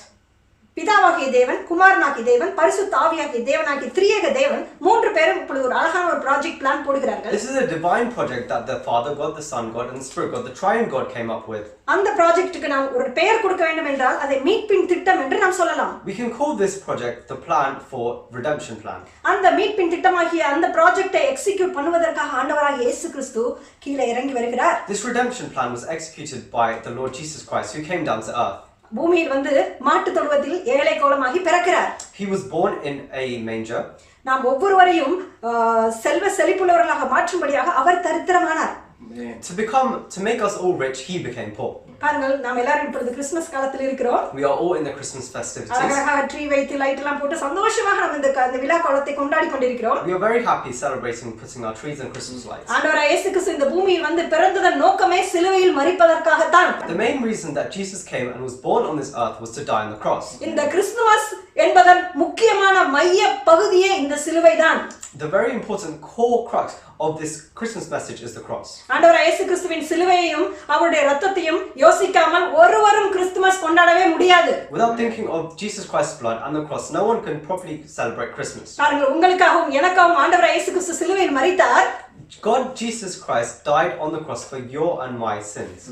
பிதாவாகிய தேவன், குமாரனாகிய தேவன், பரிசுத்த ஆவியாகிய தேவனாகிய திரியேக தேவன் மூன்று பேரும் இப்பொழுது ஒரு அழகான ஒரு ப்ராஜெக்ட் பிளான் போடுகிறார்கள். This is a divine project that the Father God, the Son God, and the Spirit God, the Triune God came up with. அந்த ப்ராஜெக்ட்டுக்கு நாம் ஒரு பெயர் கொடுக்க வேண்டும் என்றால் அதை மீட்பின் திட்டம் என்று நாம் சொல்லலாம். We can call this project the plan for redemption plan. அந்த மீட்பின் திட்டமாகிய அந்த ப்ராஜெக்ட்டை எக்ஸிக்யூட் பண்ணுவதற்காக ஆண்டவராகிய இயேசு கிறிஸ்து கீழே இறங்கி வருகிறார். This redemption plan was executed by the Lord Jesus Christ, who came down to earth. பூமியில் வந்து மாட்டு தொழுவத்தில் ஏழை கோலமாகி பிறக்கிறார். He was born in a manger. நாம் ஒவ்வொருவரையும் செல்வ செழிப்புள்ளவர்களாக மாற்றும்படியாக அவர் தரித்திரமானார். To make us all rich, he became poor. பாருங்கள் நாம் எல்லாரும் இப்பொழுது கிறிஸ்மஸ் காலத்தில் இருக்கிறோம். We are all in the Christmas festivities. அழகாக ட்ரீ வைத்து லைட் எல்லாம் போட்டு சந்தோஷமாக நாம் இந்த விழா காலத்தை கொண்டாடி கொண்டிருக்கிறோம். We are very happy celebrating putting our trees and Christmas lights. ஆண்டவராகிய இயேசு கிறிஸ்து இந்த பூமியில் வந்து பிறந்ததன் நோக்கமே சிலுவையில் மரிப்பதற்காக தான். The main reason that Jesus came and was born on this earth was to die on the cross. இந்த கிறிஸ்துமஸ் என்பதன் முக்கியமான மைய பகுதியே இந்த சிலுவை தான். The very important core crux of this Christmas message is the cross. ஆண்டவராகிய இயேசு கிறிஸ்துவின் சிலுவையையும் அவருடைய இரத்தத்தையும் யோசிக்காமல் ஒருவரும் கிறிஸ்துமஸ் கொண்டாடவே முடியாது. Without thinking of Jesus Christ's blood and the cross, no one can properly celebrate Christmas. பாருங்கள் உங்களுக்காகவும் எனக்காகவும் ஆண்டவராகிய இயேசு கிறிஸ்து சிலுவையில் மரித்தார். God Jesus Christ died on the cross for your and my sins.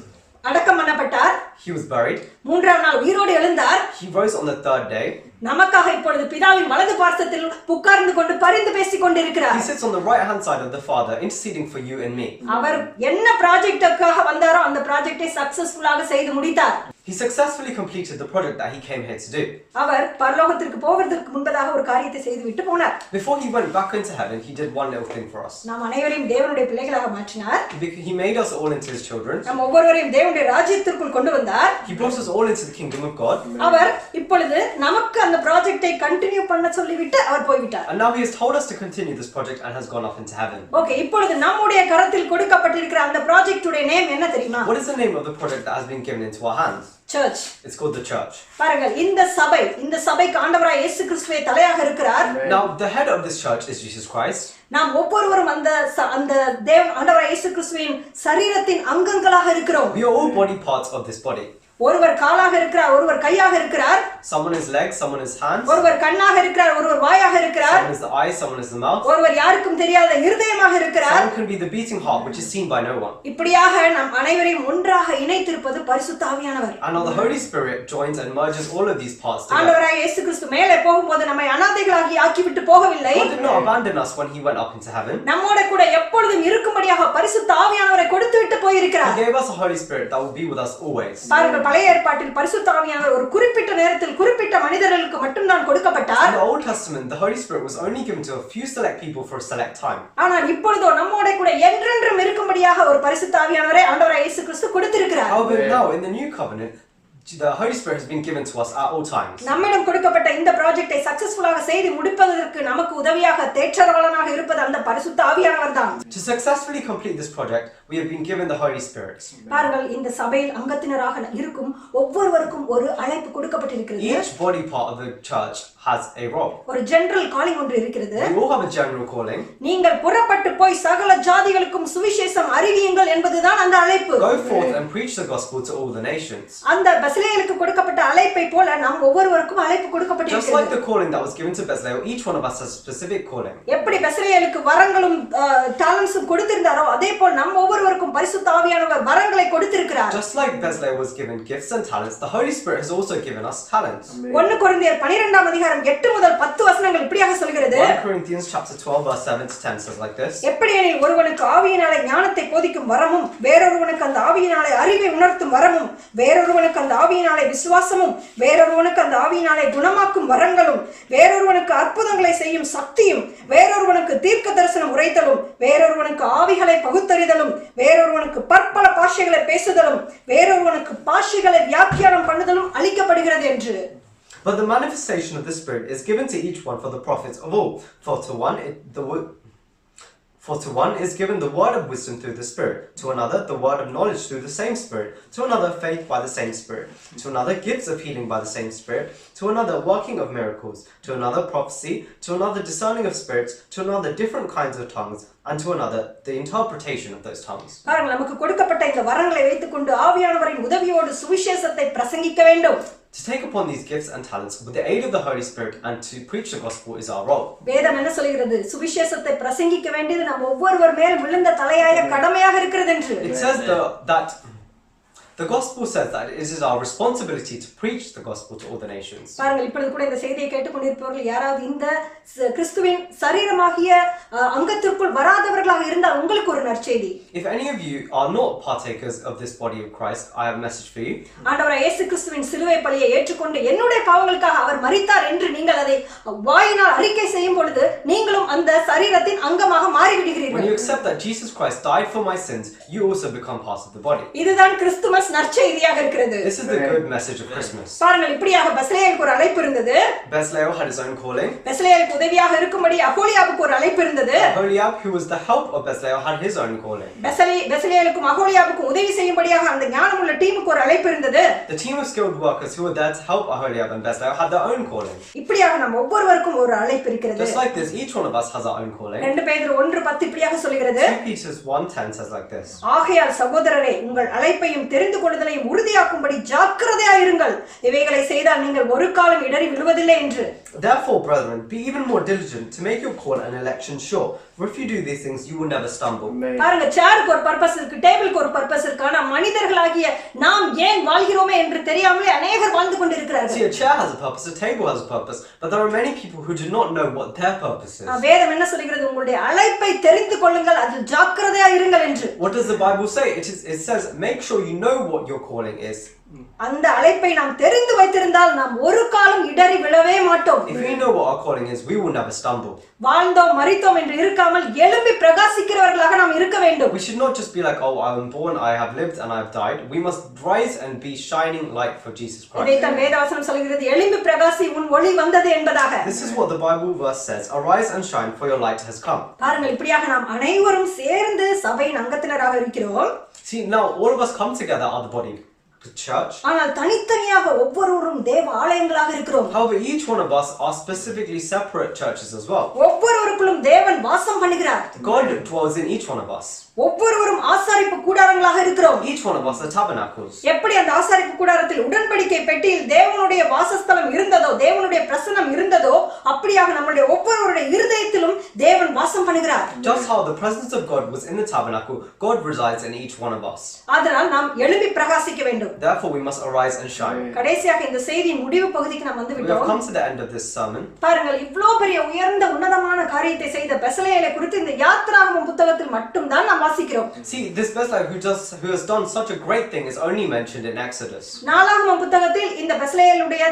அடக்கம் பண்ணப்பட்டார். He was buried. மூன்றாம் நாள் உயிரோடு எழுந்தார். He rose on the 3rd day. நமக்காக இப்பொழுது பிதாவின் வலது பார்சத்தில் உட்கார்ந்து கொண்டு பரிந்து பேசிக் கொண்டிருக்கிறார். He sits on the right hand side of the Father, interceding for you and me. அவர் என்ன ப்ராஜெக்ட்டுக்காக வந்தாரோ அந்த ப்ராஜெக்ட்டை சக்சஸ்ஃபுல்லாக செய்து முடித்தார். He successfully completed the project that he came here to do. அவர் பரலோகத்திற்கு போவதற்கு முன்பதாக ஒரு காரியத்தை செய்துவிட்டு போனார். Before he went back into heaven, he did one little thing for us. நாம் அனைவரையும் தேவனுடைய பிள்ளைகளாக மாற்றினார். He made us all into his children. நாம் ஒவ்வொருவரையும் தேவனுடைய ராஜ்யத்திற்குள் கொண்டு வந்தார். He brought us all into the kingdom of God. அவர் இப்பொழுது நமக்கு அந்த ப்ராஜெக்ட்டை கண்டினியூ பண்ண சொல்லிவிட்டு அவர் போய்விட்டார். And now he has told us to continue this project and has gone up into heaven. Okay, இப்பொழுது நம்முடைய கரத்தில் கொடுக்கப்பட்டிருக்கிற அந்த ப்ராஜெக்ட்டுடைய நேம் என்ன தெரியுமா? What is the name of the project that has been given into our hands? Church. It's called the church. பாருங்கள் இந்த சபைக்கு ஆண்டவராகிய இயேசு கிறிஸ்துவே தலையாக இருக்கிறார். Now the head of this church is Jesus Christ. நாம் ஒவ்வொருவரும் அந்த ஆண்டவராகிய இயேசு கிறிஸ்துவின் சரீரத்தின் அங்கங்களாக இருக்கிறோம். We are all body parts of this body. ஒருவர் காலாக இருக்கிறார், ஒருவர் கையாக இருக்கிறார். Someone is legs, someone is hands. ஒருவர் கண்ணாக இருக்கிறார், ஒருவர் வாயாக இருக்கிறார். Someone is the eye, someone is the mouth. ஒருவர் யாருக்கும் தெரியாத இருதயமாக இருக்கிறார். Someone can be the beating heart which is seen by no one. இப்படியாக நாம் அனைவரையும் ஒன்றாக இணைத்திருப்பது பரிசுத்த ஆவியானவர். And now the Holy Spirit joins and merges all of these parts together. ஆண்டவராகிய இயேசு கிறிஸ்து மேலே போகும்போது நம்மை அநாதைகளாகி ஆக்கிவிட்டு போகவில்லை. God did not abandon us when he went up into heaven. நம்மோட கூட எப்பொழுதும் இருக்கும்படியாக பரிசுத்த ஆவியானவரை கொடுத்துவிட்டு போயிருக்கிறார். He gave us a Holy Spirit that will be with us always. பாருங்கள் பழைய ஏற்பாட்டில் பரிசுத்த ஆவியானவர் ஒரு குறிப்பிட்ட நேரத்தில் குறிப்பிட்ட மனிதர்களுக்கு மட்டும் தான் கொடுக்கப்பட்டார். In the Old Testament, the Holy Spirit was only given to a few select people for a select time. ஆனால் இப்பொழுதோ நம்மோட கூட என்றென்றும் இருக்கும்படியாக ஒரு பரிசுத்த ஆவியானவரை ஆண்டவராகிய இயேசு கிறிஸ்து கொடுத்திருக்கிறார். However, now in the new covenant, the Holy Spirit has been given to us at all times. நம்மிடம் கொடுக்கப்பட்ட இந்த ப்ராஜெக்ட்டை சக்சஸ்ஃபுல்லாக செய்து முடிப்பதற்கு நமக்கு உதவியாக தேற்றரவாளனாக இருப்பது அந்த பரிசுத்த ஆவியானவர் தான். To successfully complete this project, we have been given the Holy Spirit. பாருங்கள் இந்த சபையில் அங்கத்தினராக இருக்கும் ஒவ்வொருவருக்கும் ஒரு அழைப்பு கொடுக்கப்பட்டிருக்கிறது. Each body part of the church has a role. ஒரு ஜெனரல் காலிங் ஒன்று இருக்கிறது. We all have a general calling. நீங்கள் புறப்பட்டு போய் சகல ஜாதிகளுக்கும் சுவிசேஷம் அறிவியுங்கள் என்பதுதான் அந்த அழைப்பு. Go forth and preach the gospel to all the nations. அந்த பெத்லெஹேமுக்கு கொடுக்கப்பட்ட அழைப்பை போல நாம் ஒவ்வொருவருக்கும் அழைப்பு கொடுக்கப்பட்டிருக்கிறது. Just like the calling that was given to Bethlehem, each one of us has a specific calling. எப்படி பெத்லெஹேமுக்கு வரங்களும் டாலண்ட்ஸும் கொடுத்திருந்தாரோ அதே போல் நம்ம ஒவ்வொருவருக்கும் பரிசுத்த ஆவியானவர் வரங்களை கொடுத்திருக்கிறார். Just like Bethlehem was given gifts and talents, the Holy Spirit has also given us talents. 1 கொரிந்தியர் 12ஆம் அதிகாரம் 8 முதல் 10 வசனங்கள் இப்படியாக சொல்கிறது. 1 Corinthians chapter 12 verse 7 to 10 says like this. எப்படியெனில் ஒருவனுக்கு ஆவியினாலே ஞானத்தை போதிக்கும் வரமும் வேறொருவனுக்கு அந்த ஆவியினாலே அறிவை உணர்த்தும் வரமும் வேறொருவனுக்கு அந்த ஆவியினாலே விசுவாசமும் வேறொருவனுக்கு அந்த ஆவியினாலே குணமாக்கும் வரங்களும் வேறொருவனுக்கு அற்புதங்களை செய்யும் சக்தியும் வேறொருவனுக்கு தீர்க்க தரிசனம் உரைத்தலும் வேறொருவனுக்கு ஆவிகளை பகுத்தறிதலும் வேறொருவனுக்கு பற்பல பாஷைகளை பேசுதலும் வேறொருவனுக்கு பாஷைகளை வியாக்கியானம் பண்ணுதலும் அளிக்கப்படுகிறது என்று. But the manifestation of the Spirit is given to each one for the profit of all. For to one is given the word of wisdom through the Spirit, to another the word of knowledge through the same Spirit, to another faith by the same Spirit, to another gifts of healing by the same Spirit, to another working of miracles, to another prophecy, to another discerning of spirits, to another different kinds of tongues, and to another the interpretation of those tongues. பாருங்கள், நமக்கு கொடுக்கப்பட்ட இந்த வரங்களை வைத்துக்கொண்டு ஆவியானவரின் உதவியோடு சுவிசேஷத்தை பிரசங்கிக்க வேண்டும். To take upon these gifts and talents with the aid of the Holy Spirit and to preach the gospel is our role. வேதம் என்ன சொல்கிறது? சுவிசேஷத்தை பிரசங்கிக்க வேண்டியது நம்ம ஒவ்வொருவர் மேல் விழுந்த தலையாய கடமையாக இருக்கிறது என்று. It says that the gospel says that it is our responsibility to preach the gospel to all the nations. பாருங்கள், இப்பொழுது கூட இந்த செய்தியை கேட்டுக்கொண்டிருப்பவர்கள் யாராவது இந்த கிறிஸ்துவின் சரீரமாகிய அங்கத்திற்குள் வராதவர்களாக இருந்தால் உங்களுக்கு ஒரு நற்செய்தி. If any of you are not partakers of this body of Christ, I have a message for you. ஆண்டவர் இயேசு கிறிஸ்துவின் சிலுவை பலியை ஏற்றுக்கொண்டு என்னுடைய பாவங்களுக்காக அவர் மரித்தார் என்று நீங்கள் அதை வாயினால் அறிக்கை செய்யும் பொழுது நீங்களும் அந்த சரீரத்தின் அங்கமாக மாறிவிடுகிறீர்கள். When you accept that Jesus Christ died for my sins, you also become part of the body. இதுதான் கிறிஸ்துமஸ் நற்செய்தியாக இருக்கிறது. This is the good message of Christmas. பாருங்கள், இப்படியாக பெத்லெஹேமுக்கு ஒரு அழைப்பு இருந்தது. Bethlehem had his own calling. பெத்லெஹேமுக்கு உதவியாக இருக்கும்படி அகோலியாவுக்கு ஒரு அழைப்பு இருந்தது. Aholiab, who was the help of Bethlehem, had his own calling. பெத்லெஹேமுக்கும் அகோலியாவுக்கும் உதவி செய்யும்படியாக அந்த ஞானமுள்ள டீமுக்கு ஒரு அழைப்பு இருந்தது. The team of skilled workers who were there to help Aholiab and Bethlehem had their own calling. இப்படியாக நம்ம ஒவ்வொருவருக்கும் ஒரு அழைப்பு இருக்கிறது. Just like this, each one of us has our own calling. 2 பேதுரு 1:10 இப்படியாக சொல்கிறது. 2 Peter 1:10 says like this. ஆகையால் சகோதரரே, உங்கள் அழைப்பையும் தெரிந்து கொள்ளுதலையும் உறுதியாக்கும்படி ஜாக்கிரதையாயிருங்கள். இவைகளை செய்தால் நீங்கள் ஒரு காலம் இடறி விழுவதில்லை என்று. Therefore, brethren, be even more diligent to make your call and election sure. For if you do these things, you will never stumble. பாருங்க, சேருக்கு ஒரு பர்பஸ் இருக்கு, டேபிளுக்கு ஒரு பர்பஸ் இருக்கு. ஆனா மனிதர்களாகிய நாம் ஏன் வாழ்கிறோமே என்று தெரியாமலே அநேகர் வாழ்ந்து கொண்டிருக்கிறார்கள். See, a chair has a purpose, a table has a purpose, but there are many people who do not know what their purpose is. வேதம் என்ன சொல்கிறது? உங்களுடைய அழைப்பை தெரிந்து கொள்ளுங்கள், அதில் ஜாக்கிரதையாயிருங்கள் என்று. What does the Bible say? It says, make sure you know what your calling is. அந்த அழைப்பை நாம் தெரிந்து வைத்திருந்தால் நாம் ஒரு காலம் இடறி விழவே மாட்டோம். If we know what our calling is, we will never stumble. வாழ்ந்தோம் மரித்தோம் என்று இருக்காமல் எழும்பி பிரகாசிக்கிறவர்களாக நாம் இருக்க வேண்டும். We should not just be like, oh, I am born, I have lived and I have died. We must rise and be shining light for Jesus Christ. இதைத்தான் வேதவசனம் சொல்கிறது, எழும்பி பிரகாசி, உன் ஒளி வந்தது என்பதாக. This is what the Bible verse says, arise and shine for your light has come. பாருங்கள், இப்படியாக நாம் அனைவரும் சேர்ந்து சபையின் அங்கத்தினராக இருக்கிறோம். See, now all of us come together are the body, the church. ஆனால் தனித்தனியாக ஒவ்வொருவரும் தேவ ஆலயங்களாக இருக்கிறோம். However, each one of us are specifically separate churches as well. ஒவ்வொருவருக்குள்ளும் தேவன் வாசம் பண்ணுகிறார். God dwells in each one of us. ஒவ்வொருவரும் ஆசாரிப்பு கூடாரங்களாக இருக்கிறோம். Each one of us are tabernacles. எப்படி அந்த ஆசாரிப்பு கூடாரத்தில் உடன்படிக்கை பெட்டியில் தேவனுடைய வாசஸ்தலம் இருந்ததோ, தேவனுடைய பிரசன்னம் இருந்ததோ, அப்படியாக நம்முடைய ஒவ்வொருவருடைய இருதயத்திலும் தேவன் வாசம் பண்ணுகிறார். Just how the presence of God was in the tabernacle, God resides in each one of us. அதனால் நாம் எழும்பி பிரகாசிக்க வேண்டும். Therefore, we must arise and shine. கடைசியாக இந்த செய்தியின் முடிவு பகுதிக்கு நாம் வந்து We have விட்டோம். come to the end of this sermon. பாருங்கள், இவ்வளவு பெரிய உயர்ந்த உன்னதமான காரியத்தை செய்த பெத்லெஹேமை குறித்து இந்த யாத்ராகமம் புத்தகத்தில் மட்டும்தான் நாம் வாசிக்கிறோம். See, this Bethlehem who has done such a great thing is only mentioned in Exodus. நாலாகமம் புத்தகத்தில் இந்த பெத்லெஹேமுடைய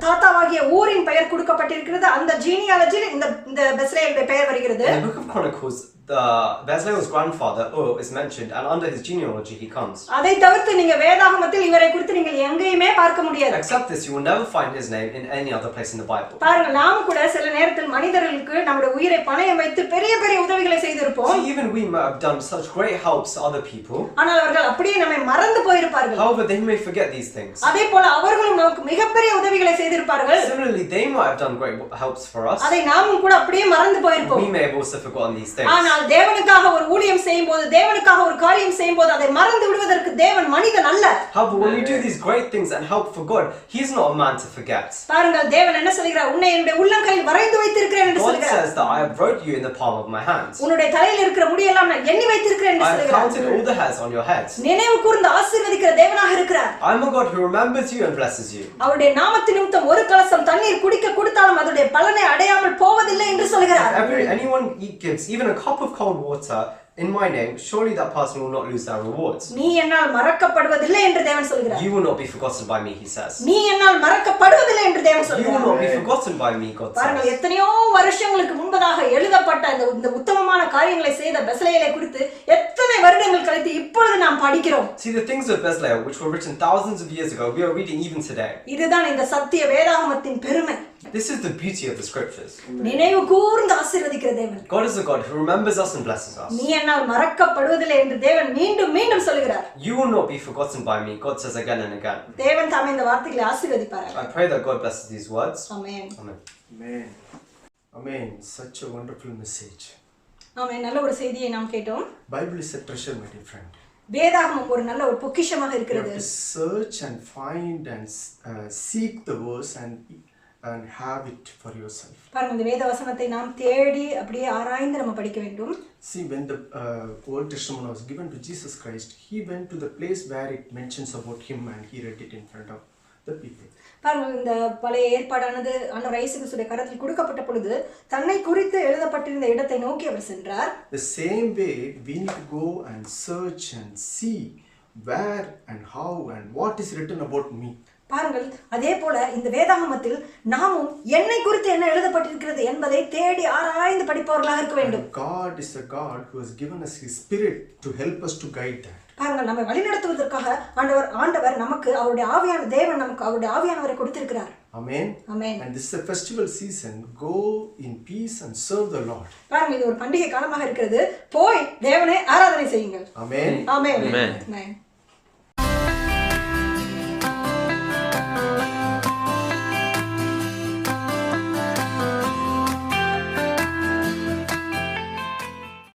தாத்தாவாகிய ஊரின் பெயர் கொடுக்கப்பட்டிருக்கிறது. அந்த ஜீனியாலஜியில் இந்த பெத்லெஹேமுடைய பெயர் வருகிறது. In the book of Chronicles, Bezalel's grandfather Ur is mentioned, and under his genealogy he comes. அதை தவிர்த்து நீங்க வேதாகமத்தில் இவரை குறித்து நீங்கள் எங்கேயுமே பார்க்க முடியாது. Except this, you will never find his name in any other place in the Bible. பாருங்க, நாம கூட சில நேரத்தில் மனிதர்களுக்கு நம்முடைய உயிரை பணயம் வைத்து பெரிய பெரிய உதவிகளை செய்திருப்போம். So even we may have done such great helps to other people. ஆனால் அவர்கள் அப்படியே நம்மை மறந்து போயிருப்பார்கள். However, they may forget these things. அதே போல அவர்களும் நமக்கு மிகப்பெரிய உதவிகளை செய்திருப்பார்கள். Similarly, they might have done great helps for us. அதை நாமும் கூட அப்படியே மறந்து போயிருப்போம். We may have also forgotten these things. ஆனால் தேவனுக்காக ஒரு ஊழியம் செய்யும்போது, தேவனுக்காக ஒரு காரியம் செய்யும்போது அதை மறந்து விடுவதற்கு தேவன் மனிதன் அல்ல. However, when we do these great things and help for God, He's not a man to forget. பாருங்கள், தேவன் என்ன சொல்கிறார்? உன்னை என்னுடைய உள்ளங்கையில் வரைந்து வைத்திருக்கிறேன் என்று God சொல்கிறார். says that I have wrote you in the palm of my hands. உன்னுடைய தலையில் இருக்கிற முடியெல்லாம் நான் எண்ணி வைத்திருக்கிறேன் என்று I have சொல்கிறார். counted all the hairs on your head. நினைவு கூர்ந்து ஆசீர்வதிக்கிற தேவனாக இருக்கிறார். I am a God who remembers you and blesses you. அவருடைய நாமத்தின் நிமித்தம் ஒரு கலசம் தண்ணீர் குடிக்க கொடுத்தாலும் அதனுடைய பலனை அடையாமல் போவதில்லை என்று சொல்கிறார். Anyone gives even a cup of cold water in my name, surely that person will not lose their rewards. நீ என்னால் மறக்கப்படுவதில்லை என்று தேவன் சொல்கிறார். You will not be forgotten by me, he says. நீ என்னால் மறக்கப்படுவதில்லை என்று தேவன் You will சொல்கிறார். not be forgotten by me, God பாருங்கள், says. எத்தனையோ வருஷங்களுக்கு முன்பதாக எழுதப்பட்ட இந்த உத்தமமான காரியங்களை செய்த பெத்லெகேமை குறித்து எத்தனை வருடங்கள் கழித்து இப்பொழுது நாம் படிக்கிறோம். See, the things of Bezalel, which were written thousands of years ago, we are reading even today. இதுதான் இந்த சத்திய வேதாகமத்தின் பெருமை. This is the beauty of the scriptures. நினைவு கூர்ந்து ஆசீர்வதிக்கிற தேவன். God is a God who remembers us and blesses us. நீ என்னால் மறக்கப்படுவதில்லை என்று தேவன் மீண்டும் மீண்டும் சொல்கிறார். You will not be forgotten by me, God says again and again. தேவன் தாமே இந்த வார்த்தைகளை ஆசீர்வதிப்பாராக. I pray that God blesses these words. Amen. Amen. Amen. Amen. Such a wonderful message. ஆமென். நல்ல ஒரு செய்தியை நாம் கேட்டோம். Bible is a treasure, my dear friend. வேதாகமம் ஒரு நல்ல ஒரு பொக்கிஷமாக You இருக்கிறது. have to search and find and seek the verse and have it for yourself. பாருங்க, இந்த வேத வசனத்தை நாம் தேடி அப்படியே ஆராய்ந்து நம்ம படிக்க வேண்டும். See, when the Old Testament was given to Jesus Christ, he went to the place where it mentions about him and he read it in front of the people. பாருங்க, இந்த பழைய ஏற்பாடானது ஆண்டவர் இயேசு கிறிஸ்துவின் கரத்தில் கொடுக்கப்பட்ட பொழுது தன்னை குறித்து எழுதப்பட்டிருந்த இடத்தை நோக்கி அவர் சென்றார். The same way we need to go and search and see where and how and what is written about me. பாருங்கள், அதே போல இந்த வேதாகமத்தில் நாமும் என்னை குறித்து என்ன எழுதப்பட்டிருக்கிறது என்பதை தேடி ஆராய்ந்து படிப்பவர்களாக இருக்க வேண்டும். God is a God who has given us his spirit to help us to guide that. பாருங்கள், நம்மை வழிநடத்துவதற்காக ஆண்டவர் நமக்கு அவருடைய ஆவியான தேவன் நமக்கு அவருடைய ஆவியானவரை கொடுத்திருக்கிறார். Amen. Amen. And this is a festival season. Go in peace and serve the Lord. பாருங்கள், இது ஒரு பண்டிகை காலமாக இருக்கிறது. போய் தேவனை ஆராதனை செய்யுங்கள். Amen. ஆமென். Amen. ஆமென்.